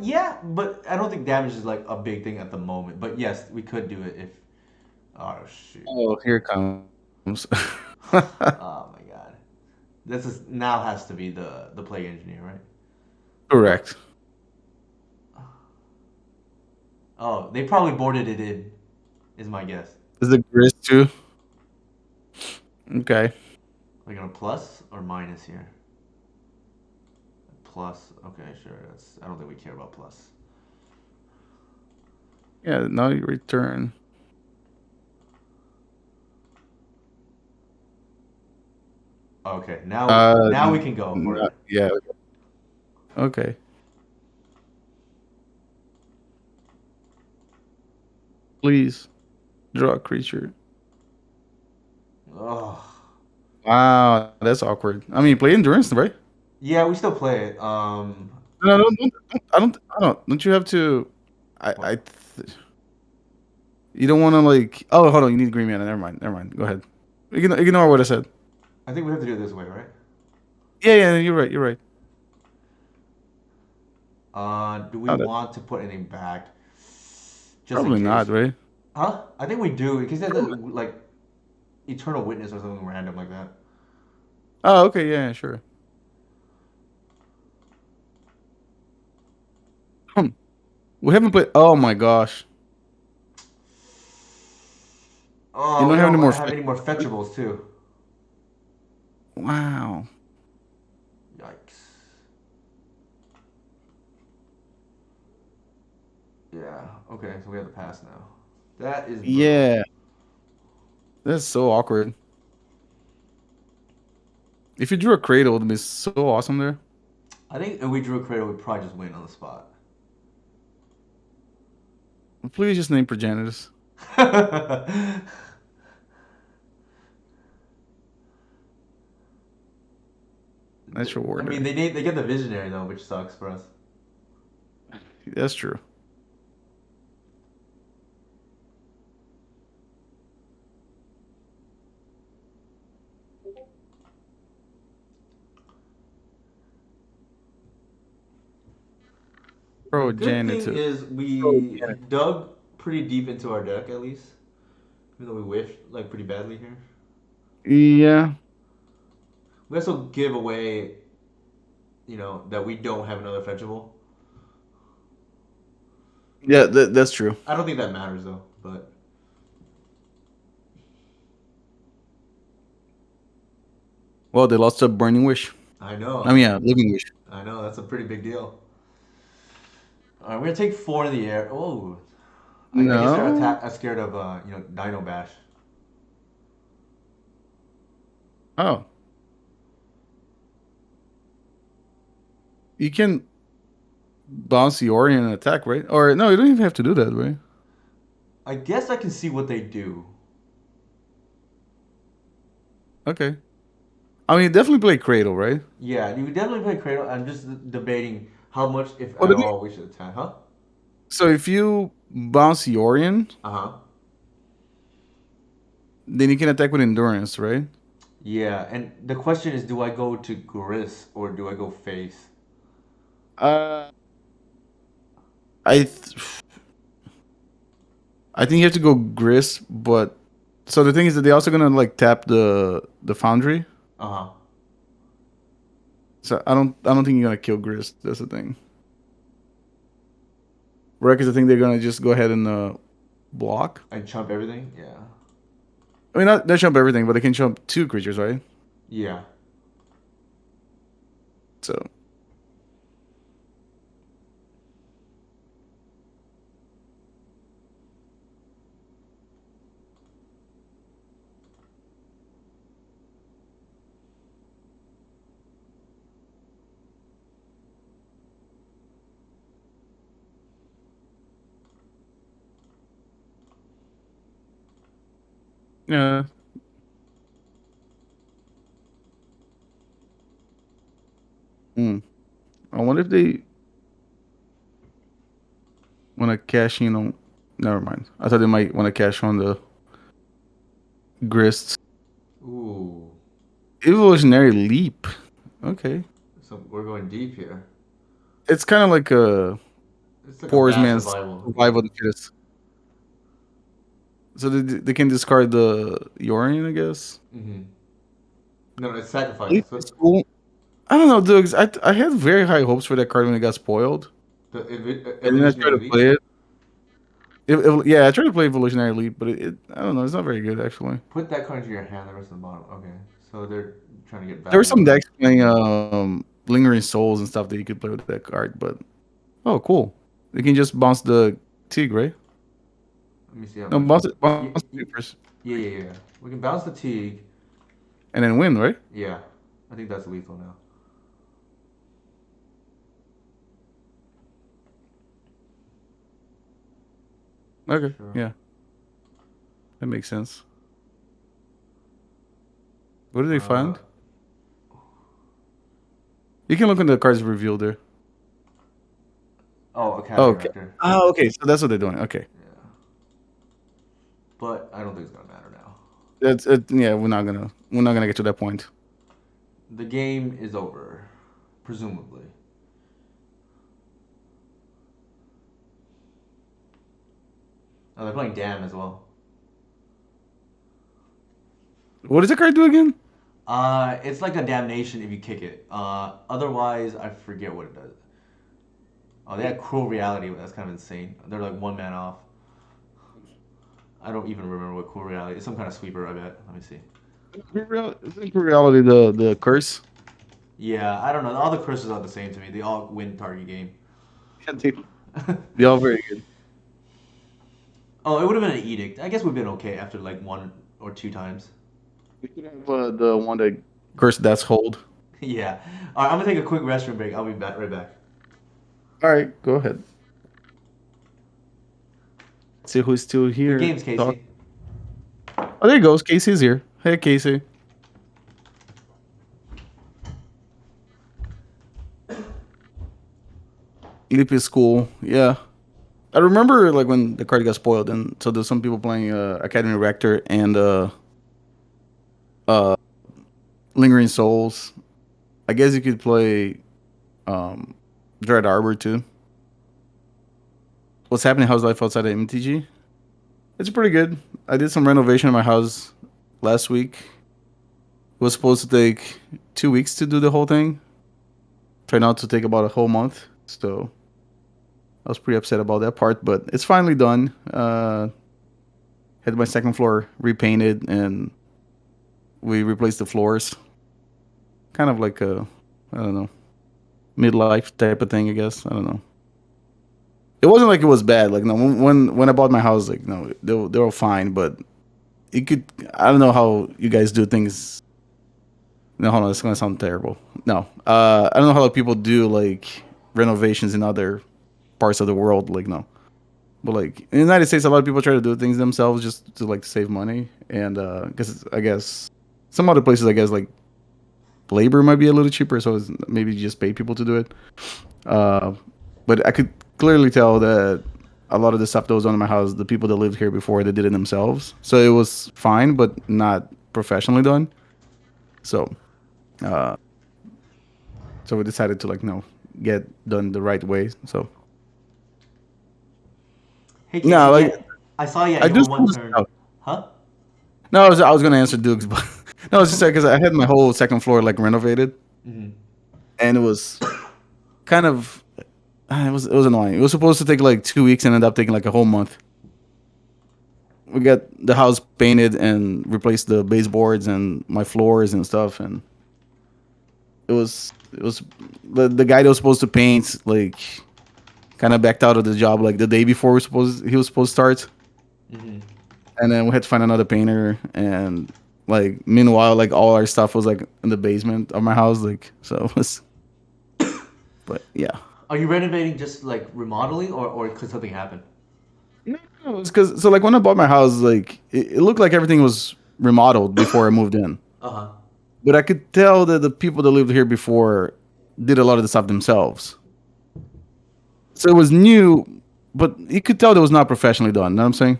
Yeah, but I don't think damage is like a big thing at the moment. But yes, we could do it if. Oh shoot. Oh, here it comes. Oh my god. This is now has to be the plague engineer, right? Or Correct. oh, they probably boarded it in, is my guess. Is the grist too? Okay. Like on a plus or minus here? Plus. Okay, sure. That's. I don't think we care about plus. Yeah. Now you return. Okay, now we can go for it. Yeah. Okay. Please draw a creature. Ugh. Wow, that's awkward. I mean, play endurance, right? Yeah, we still play it. No, I don't. Don't you have to? What? You don't want to like. Oh, hold on. You need green mana. Never mind. Never mind. Go ahead. Ignore what I said. I think we have to do it this way, right? Yeah, yeah. You're right. You're right. Do we Oh, that's want to put anything back, just in probably not, case? right? Huh? I think we do because there's like eternal witness or something random like that. Oh, okay. Yeah, sure. Hmm. We haven't played. Oh my gosh. You Oh, we don't have any don't more. have any more fetchables too. Wow. Yikes. Yeah. Okay, so we have to pass now. That is brutal. Yeah. That's so awkward. If you drew a cradle, it would be so awesome there. I think if we drew a cradle, we'd probably just win on the spot. Please just name progenitors. I Natural mean, order. they get the visionary though, which sucks for us. That's true. The good thing Progenitor. is we Progenitor. dug pretty deep into our deck at least, even though we whiffed like pretty badly here. Yeah. We also give away, that we don't have another fetchable. Yeah, that's true. I don't think that matters though, but Well, they lost a burning wish. I I mean, know, yeah, living wish. I know that's a pretty big deal. All right, we're gonna take four in the air. Oh, I guess they're No. scared of Dino Bash. Oh, you can bounce the Orient and attack, right? Or no, you don't even have to do that, right? I guess I can see what they do. Okay. I mean, definitely play Cradle, right? Yeah, you would definitely play Cradle. I'm just debating how much, if Well, at all, we should attack. Huh? so if you bounce the Orient, Uh huh. then you can attack with endurance, right? Yeah, and the question is, do I go to Gris or do I go face? Uh, I th- I think you have to go Gris, but so the thing is that they're also gonna like tap the Foundry. Uh huh. So I don't think you're gonna kill Gris. That's the thing. Wreck is the thing they're gonna just go ahead and block. And chump everything. Yeah. I mean, not they jump everything, but they can jump two creatures, right? Yeah. So yeah. Mm. I wonder if they want to cash in on. Never mind. I thought they might want to cash on the Grist. Ooh. Evolutionary leap. Okay. So we're going deep here. It's kind of like a It's like a poor bad man's survival. Yeah. survival of the fittest. So they can discard the Yorion, I guess. Mm-hmm. No, it's Leap sacrifice. is So cool. I don't know, dude. I had very high hopes for that card when it got spoiled, the and then I tried evolutionary to leap. play it. Yeah, I tried to play Evolutionary Leap, but I don't know. It's not very good actually. Put that card into your hand. The rest of the bottom. Okay. So they're trying to get There were value some out of it. decks playing Lingering Souls and stuff that you could play with that card, but oh, cool. You can just bounce the Tig, right? Let me see how No, much. Yeah, bounce the Tig first, yeah. We can bounce the Teague. and then win, right? Yeah, I think that's lethal now. Okay, Sure. yeah, that makes sense. What did they Uh, find? You can look in the cards revealed there. oh, Oh, Academy okay. Rector. Oh, okay. So that's what they're doing. Okay, Yeah, but I don't think it's gonna matter now. that's it. Yeah, we're not gonna get to that point. The game is over, presumably. Oh, they're playing Dam as well. What does the card do again? It's like a damnation if you kick it. Otherwise, I forget what it does. Oh, they had Cruel Reality. That's kind of insane. They're like one man off. I don't even remember what Cruel Reality. It's some kind of sweeper. I bet. Let me see. Isn't reality the curse? Yeah, I don't know. All the curses are the same to me. They all win target game. Yeah, they all very good. Oh, it would have been an edict. I guess we've been okay after like one or two times. We could have the one that curse that's hold. Yeah. All right, I'm gonna take a quick restroom break. I'll be back right back. All right, go ahead. See who's still Good here. games, Talk. Casey. Oh, there he goes. Casey's here. Hey, Casey. Leap is cool. Yeah. I remember like when the card got spoiled, and so there's some people playing Academy Rector and uh Lingering Souls. I guess you could play um Dread Arbor too. What's happening? How's life outside of MTG? It's pretty good. I did some renovation in my house last week. It was supposed to take 2 weeks to do the whole thing. Turned out to take about a whole month. So I was pretty upset about that part, but it's finally done. Had my second floor repainted and we replaced the floors. Kind of like a, I don't know, midlife type of thing, I guess. I don't know. It wasn't like it was bad. Like no, when I bought my house, like no, they were fine. But it could. I don't know how you guys do things. No, hold on. It's gonna sound terrible. No, I don't know how people do like renovations in other parts of the world. Like no, but like in the United States, a lot of people try to do things themselves just to like save money. And because I guess some other places, I guess like labor might be a little cheaper, so it's maybe just pay people to do it. Uh, but I could clearly tell that a lot of the stuff that was on in my house, the people that lived here before, they did it themselves. So it was fine, but not professionally done. So, uh, so we decided to like, get done the right way. So Hey, Casey. no, like Yeah, I saw. Yeah, I you do were some one of the turn. stuff. Huh? No, I was gonna answer Duke's, but no, it's just because I had my whole second floor like renovated, Mm-hmm. and it was kind of it was annoying. It was supposed to take like 2 weeks and ended up taking like a whole month. We got the house painted and replaced the baseboards and my floors and stuff, and it was the guy that was supposed to paint like kind of backed out of the job like the day before he was supposed to start, Mm-hmm. and then we had to find another painter, and like meanwhile like all our stuff was like in the basement of my house, like so it was, but yeah. Are you renovating just like remodeling, or could something happen? No, it's because so like when I bought my house, like it looked like everything was remodeled before I moved in. Uh huh. But I could tell that the people that lived here before did a lot of the stuff themselves. So it was new, but you could tell that it was not professionally done. You know what I'm saying?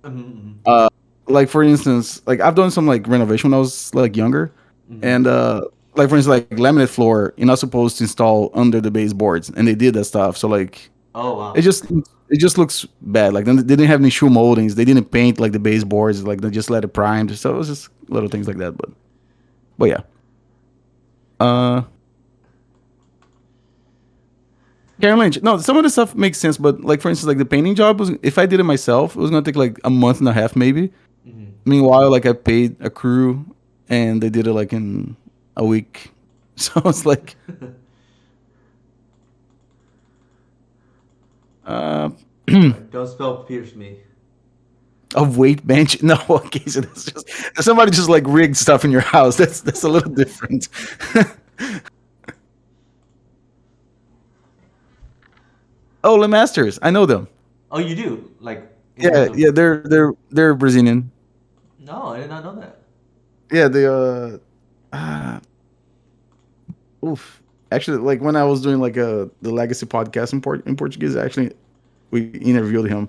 Mm-hmm. Uh, like for instance, like I've done some like renovation when I was like younger, Mm-hmm. and like for instance, like laminate floor, you're not supposed to install under the baseboards, and they did that stuff. So like Oh it wow. just it just looks bad. Like they didn't have any shoe moldings, they didn't paint like the baseboards, like they just let it primed. So it was just little things like that. But yeah. Uh, Karen Lynch. No, some of the stuff makes sense, but like for instance, like the painting job was if I did it myself, it was gonna take like a month and a half maybe. Mm-hmm. Meanwhile, like I paid a crew and they did it like in a week. So it's like uh All right. Don't spell pierce me. a weight bench. No, okay, so that's just somebody just like rigged stuff in your house. That's a little different. Oh, the Masters. I know them. Oh, you do like in terms Yeah, of. yeah, they're Brazilian. No, I did not know that. Yeah, they uh oof. Actually, like when I was doing like the Legacy podcast in Portuguese, actually we interviewed him.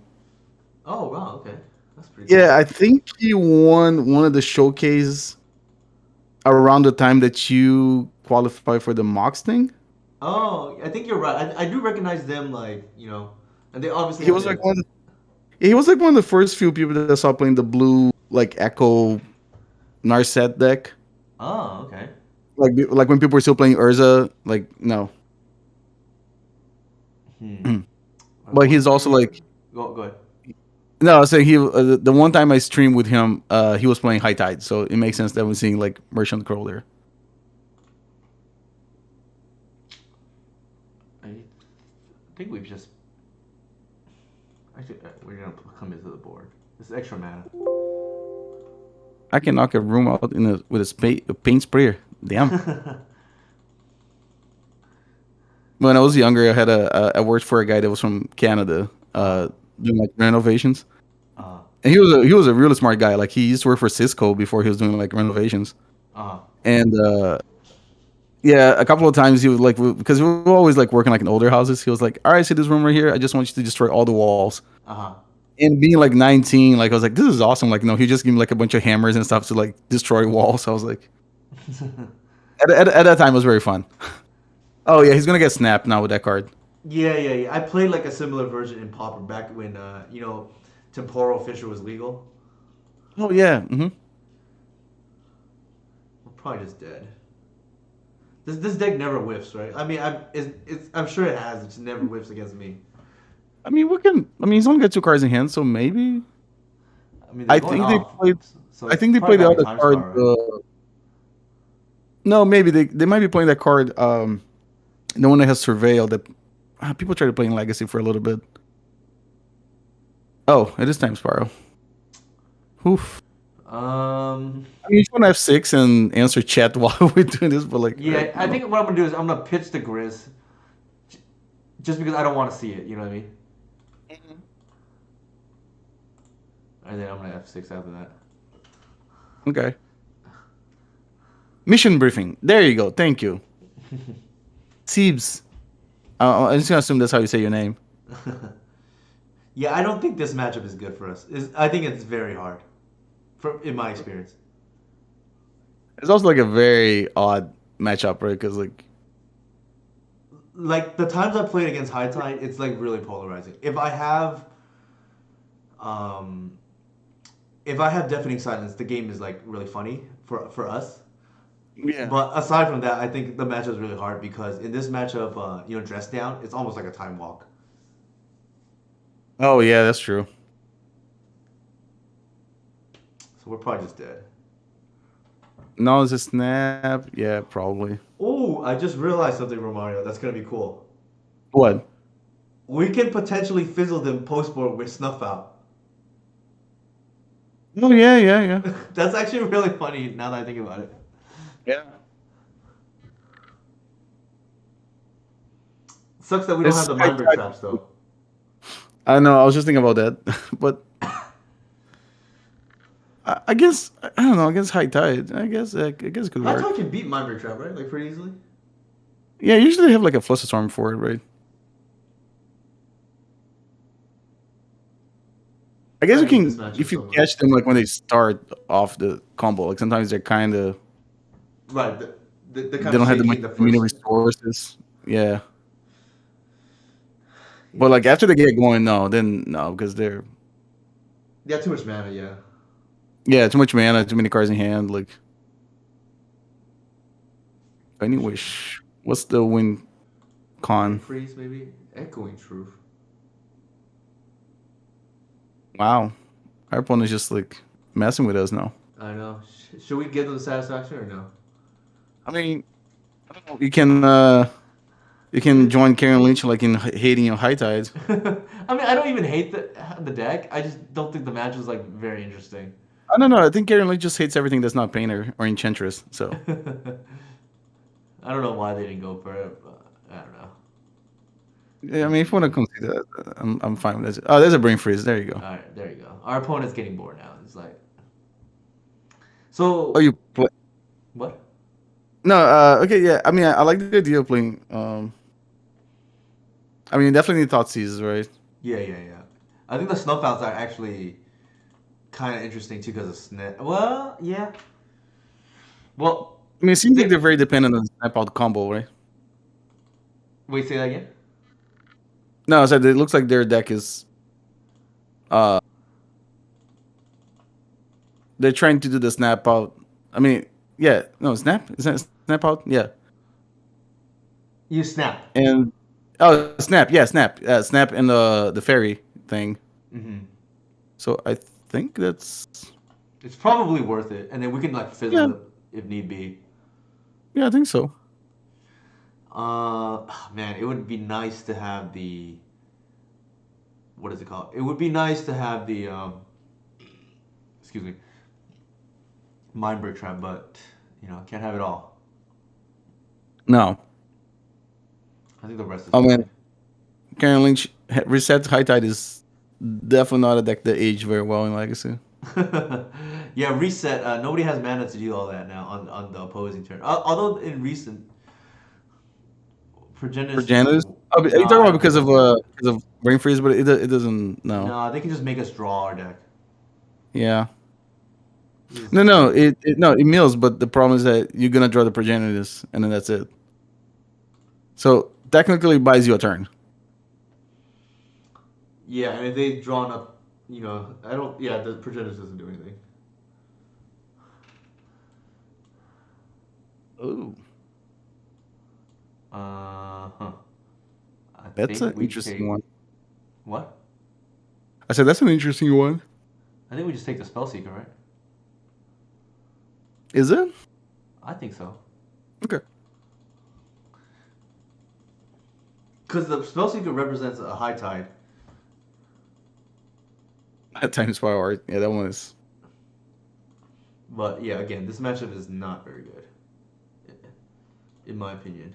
Oh wow. Okay, that's pretty cool. Yeah, I think he won one of the showcases around the time that you qualify for the Mox thing. Oh, I think you're right. I do recognize them, like and they obviously He have was like the. he was like one of the first few people that I saw playing the blue like Echo Narset deck. Oh, okay. Like when people were still playing Urza, like no. Hmm. I But he's also wonder. like Go ahead. no, I was saying he the one time I streamed with him, he was playing High Tide, so it makes sense that we're seeing like Merchant Crow there. I think we've just. Actually, we're gonna come into the board. This is extra mana. I can knock a room out in with a paint sprayer. Damn. When I was younger, I worked for a guy that was from Canada, Uh huh. doing like renovations. Uh, And he was a really smart guy. Like he used to work for Cisco before he was doing like renovations. uh, And yeah, a couple of times he was like, because we were always like working like in older houses. He was like, "All right, see this room right here. I just want you to destroy all the walls." uh-huh. And being like 19, like I was like, "This is awesome!" Like, no, he just gave me like a bunch of hammers and stuff to like destroy walls. So I was like, at that time, it was very fun. Oh yeah, he's gonna get snapped now with that card. Yeah, yeah, yeah. I played like a similar version in Pauper back when temporal fissure was legal. Oh yeah, I'm probably just dead. This deck never whiffs, right? I mean, I'm sure it has. It just never whiffs against me. I mean, we can. I mean, he's only got two cards in hand, so maybe. I mean, they're I going think they off, played. so I it's think they probably played the got to be other time card. scar, right? No, maybe they might be playing that card. The one that has surveil that people try to play in Legacy for a little bit. Oh, it is time spiral. Oof. Um, I mean, you just want to have six and answer chat while we're doing this, but like, yeah, I I don't think what I'm gonna do is I'm gonna pitch the Grizz just because I don't want to see it. You know what I mean? know. And then I'm gonna F6 after that. Okay. Mission briefing. There you go. Thank you, Siebes. I'm just gonna assume that's how you say your name. Yeah, I don't think this matchup is good for us. I think it's very hard, in my experience. It's also like a very odd matchup, right? Because like, Like the times I played against High Tide, it's like really polarizing. Um, if I have deafening silence, the game is like really funny for us. yeah. But aside from that, I think the matchup is really hard because in this matchup, dress down, it's almost like a time walk. Oh yeah, that's true. So we're probably just dead. No, it's a snap. Yeah, probably. Oh, I just realized something, Romario. That's gonna be cool. What? We can potentially fizzle them post board with snuff out. Oh yeah, yeah, yeah. That's actually really funny now that I think about it. Yeah. Sucks that we don't have It's the high mind break tide. traps though. I know. I was just thinking about that, but I guess I don't know. I guess high tide. I guess it could High Tide work. can beat mind break trap, right? Like pretty easily. Yeah, usually they have like a fluster storm for it, right? I guess I you hate this can matchup if you so much. catch them like when they start off the combo. Like sometimes they're kind of Right, they're kind they of don't have that shaky much in the community first. resources. Yeah, but Yeah, like after they get going, no, then no, because they're yeah, too much mana. Yeah, yeah, too much mana, too many cards in hand. Like any wish. What's the win wind con? freeze maybe. Echoing truth. Wow, our opponent's just like messing with us now. I know. Should we give them the satisfaction or no? I mean, I don't know. You can join Karen Lynch like in hating your high tides. I mean, I don't even hate the deck. I just don't think the match was like very interesting. I don't know. I think Karen Lynch just hates everything that's not Painter or Enchantress. So I don't know why they didn't go for it, but I don't know. yeah, I mean, if you want to consider that, I'm fine with that. Oh, there's a brain freeze. There you go. All right, there you go. Our opponent's getting bored now. It's like, Oh, so you play? what? No. Okay. Yeah. I mean, I like the idea of playing. I mean, definitely need Thoughtseize, right? Yeah, yeah, yeah. I think the snowfouts are actually kind of interesting too because of snap. Well, yeah. Well, I mean, it seems like they're they, very dependent on the snap out combo, right? wait, say that again. No, I said it looks like their deck is. Uh, they're trying to do the snap out. I mean, yeah, no, snap is that snap out? Yeah, You snap. and oh, snap, yeah, snap, snap, and the fairy thing. Hmm. So I think that's It's probably worth it, and then we can like fizzle yeah, them if need be. yeah, I think so. Man, it would be nice to have the what is it called? It would be nice to have the excuse me, mind break trap, but can't have it all. No, I think the rest is oh fine. man, Karen Lynch reset high tide is definitely not a deck that aged very well in Legacy. Yeah, reset. Nobody has mana to do all that now on the opposing turn. Although in recent For Progenitus, Janus, oh, are no, you talking I about don't think so. because of Brain Freeze? But it doesn't. No. No, they can just make us draw our deck. Yeah. This No, is no. weird. It no. It mills, but the problem is that you're gonna draw the Progenitus, and then that's it. So technically, it buys you a turn. Yeah, and if they've drawn up, I don't. Yeah, the Progenitus doesn't do anything. Oh, Huh. I that's think an we interesting take one. what? I said that's an interesting one. I think we just take the Spellseeker, right? Is it? I think so. Okay. Because the Spellseeker represents a high tide. At times power. Yeah, that one is. But yeah, again, this matchup is not very good, in my opinion.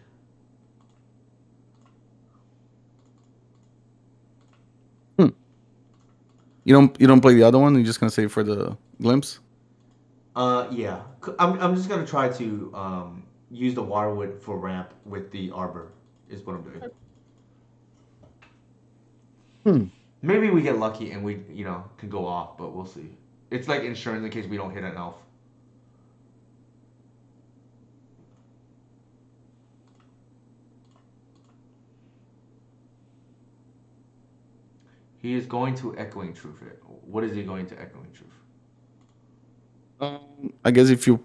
Hmm. You don't play the other one. You're just gonna save for the glimpse. Yeah. I'm just gonna try to use the Wirewood for ramp with the Arbor. Is what I'm doing. Hmm. Maybe we get lucky and we can go off, but we'll see. It's like insurance in case we don't hit an elf. He is going to Echoing Truth. What is he going to Echoing Truth? I guess if you.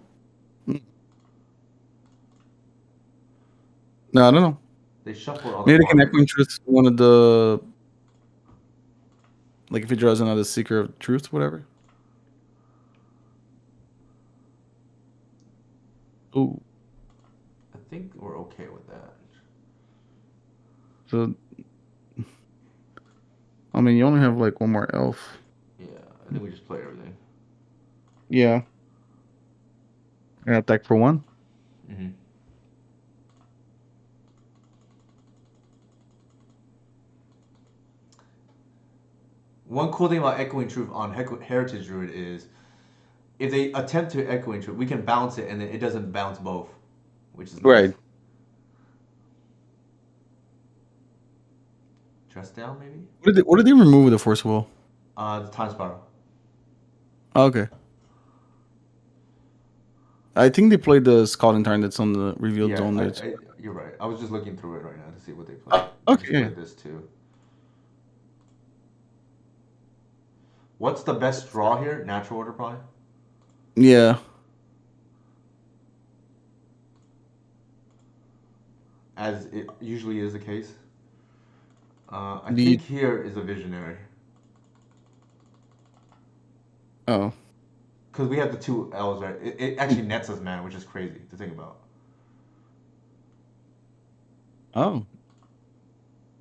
No, I don't know. They shuffled all the Maybe they can farmers. echo interest one of the like if he draws another Seeker of Truth, whatever. Oh, I think we're okay with that. so I mean, you only have like one more elf. Yeah, I think we just play everything. Yeah. And attack for one. Hmm. One cool thing about Echoing Truth on Heritage Druid is if they attempt to Echoing Truth, we can bounce it and then it doesn't bounce both, which is nice. Right. Dress down, maybe? What did they remove with the Force Wall? The Time Spiral. Oh, okay. I think they played the Scalding Tarn that's on the revealed Yeah, zone there too. you're right. I was just looking through it right now to see what they played. They Okay, just yeah. played this too. What's the best draw here? Natural order, probably. Yeah. As it usually is the case. I think The here is a visionary oh because we have the two L's, right? It actually nets us, man, which is crazy to think about. oh.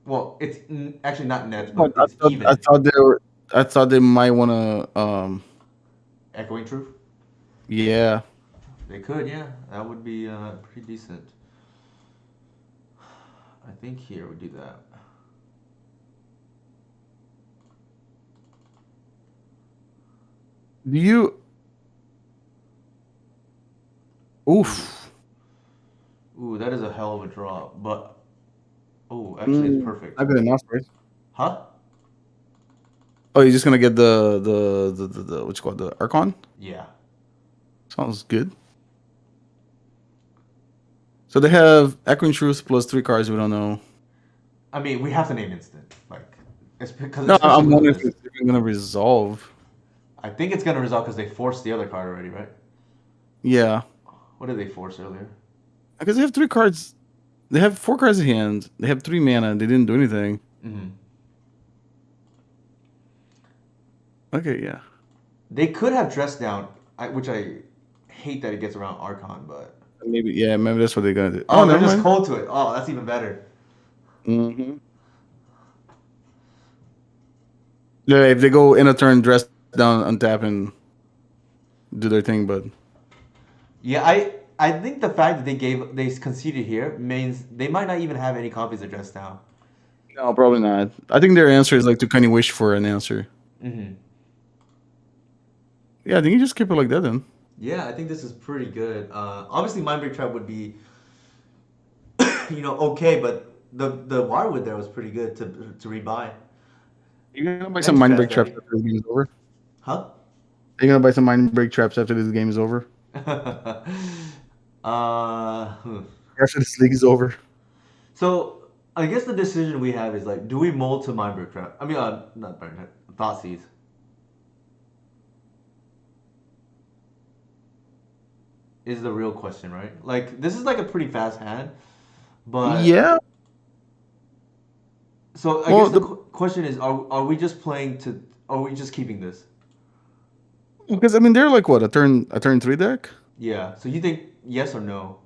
Well, it's actually not nets, But but it's I even. thought they might wanna Echoing Truth. yeah. They could, yeah. That would be pretty decent. I think here we do that. Do you Ooh, oof. ooh, that is a hell of a draw. But oh, actually, it's perfect. Not good enough, right? Huh? Oh, you're just gonna get the what's it called, the Archon? Yeah. Sounds good. So they have Echoing Truth plus 3 cards we don't know. I mean, we have to name instant. Like, it's because No, especially I'm because of wondering if this. it's even gonna resolve. I think it's gonna result because they forced the other card already, right? Yeah. What did they force earlier? Because they have 3 cards. They have 4 cards in hand. They have 3 mana. They didn't do anything. Hmm. Okay, yeah. They could have dressed down, which I hate that it gets around Archon, but Maybe that's what they're gonna do. Oh, oh, they're never just mind. cold to it. Oh, that's even better. Hmm. Yeah, if they go in a turn, dress down, untap, and do their thing, but Yeah, I think the fact that they conceded here means they might not even have any copies of dress down. No, probably not. I think their answer is like to kind of wish for an answer. Hmm. Yeah, I think you just keep it like that then. Yeah, I think this is pretty good. Obviously, Mind Break Trap would be, okay, but the Wirewood there was pretty good to rebuy. You're gonna buy some Thanks, mind Trash break traps Daddy. after this game is over. Huh? Are you gonna buy some mind break traps after this game is over? Hmm. After this league is over. So I guess the decision we have is like, do we mold to Mind Break Trap? I mean, not Mind Break Trap, Thoughtseize is the real question, right? Like, this is like a pretty fast hand, but Yeah. so I guess Well, the question is, are we just playing to? Are we just keeping this? because I mean they're like what a turn three deck. Yeah. So you think yes or no?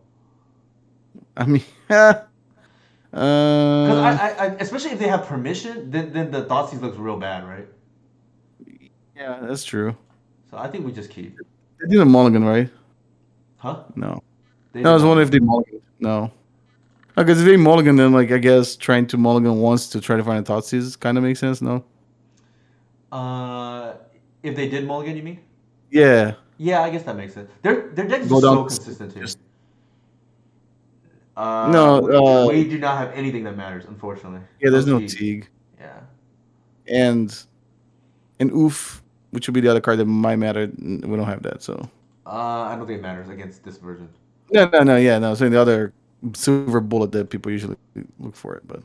I mean, Because uh, especially if they have permission, then the Thoughtseize looks real bad, right? yeah, that's true. So I think we just keep. They did a mulligan, right? Huh? No. They No, I did was not wondering if they mulligan. mulligan. No. Because if they mulligan, then like I guess trying to mulligan once to try to find a Thoughtseize kind of makes sense. No. Uh, if they did mulligan, you mean? Yeah. Yeah, I guess that makes sense. Their deck is Go just down so to consistent to me. just no. We do not have anything that matters, unfortunately. Yeah. No There's no Teague. Teague Yeah. and Oof, which would be the other card that might matter. We don't have that, so I don't think it matters against this version. no, no, no. Yeah, no. So the other silver bullet that people usually look for it, but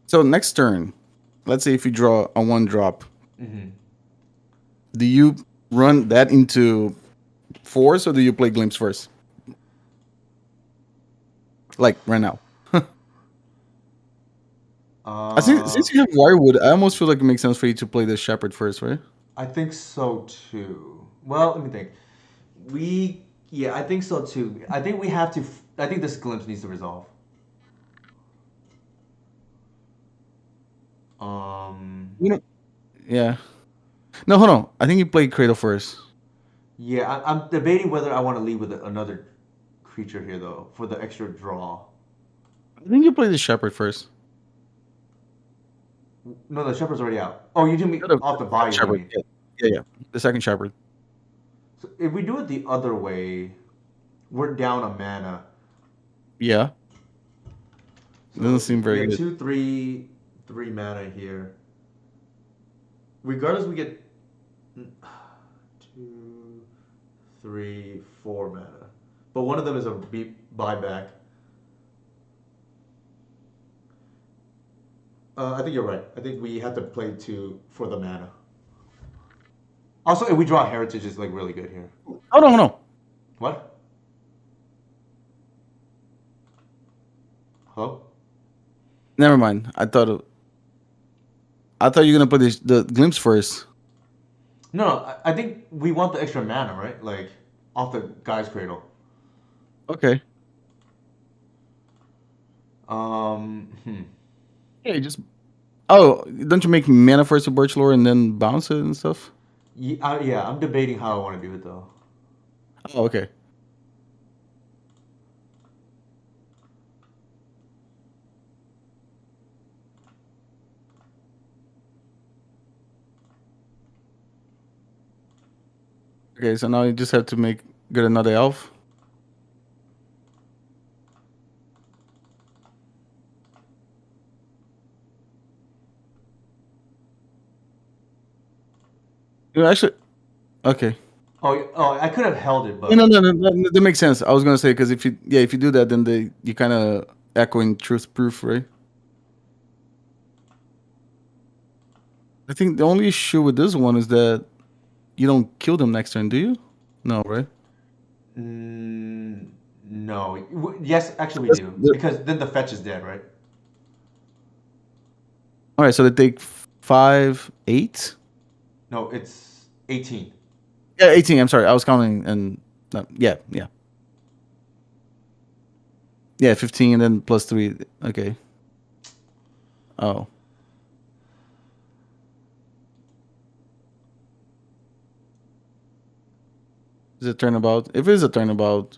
so next turn, let's say if you draw a one drop, Hmm. do you run that into force or do you play glimpse first? Like right now. I think Uh, since you have Wirewood, I almost feel like it makes sense for you to play the Shepherd first, right? I think so too. Well, let me think. Yeah, I think so too. I think we have to. I think this glimpse needs to resolve. Um, You know, yeah. No, hold on. I think you play Cradle first. yeah, I'm debating whether I want to lead with another creature here though for the extra draw. I think you play the Shepherd first. No, the shepherd's already out. Oh, you do me No, the off the second buy. You Shepherd. mean? Yeah, yeah, yeah. The second Shepherd. So if we do it the other way, we're down a mana. Yeah, it So doesn't let's see. seem We very have good. two, three mana here. Regardless, we get two, three, four mana. But one of them is a buyback. I think you're right. I think we have to play two for the mana. Also, if we draw heritage, is like really good here. Oh no, no. What? Hello? Never mind. I thought you were gonna play the glimpse first. No, no. I think we want the extra mana, right? Like off the guy's cradle. Okay. Hmm. Yeah, you just. Oh, don't you make mana first to Birch Lore and then bounce it and stuff? Yeah, I'm debating how I want to do it though. Oh, okay. Okay, so now you just have to get another elf. You actually. Okay. Oh, I could have held it, No, no, but no, no, that makes sense. I was gonna say because if you do that, then you kind of echoing truth proof, right? I think the only issue with this one is that you don't kill them next turn, do you? No, right? mm, no. Yes, So actually we do the, because then the fetch is dead, right? all right, so they take 5, 8. No, it's 18. Yeah, 18. I'm sorry, I was counting and yeah, yeah, yeah, 15 and then +3. Okay. Oh, Is it turnabout? If it is a turnabout,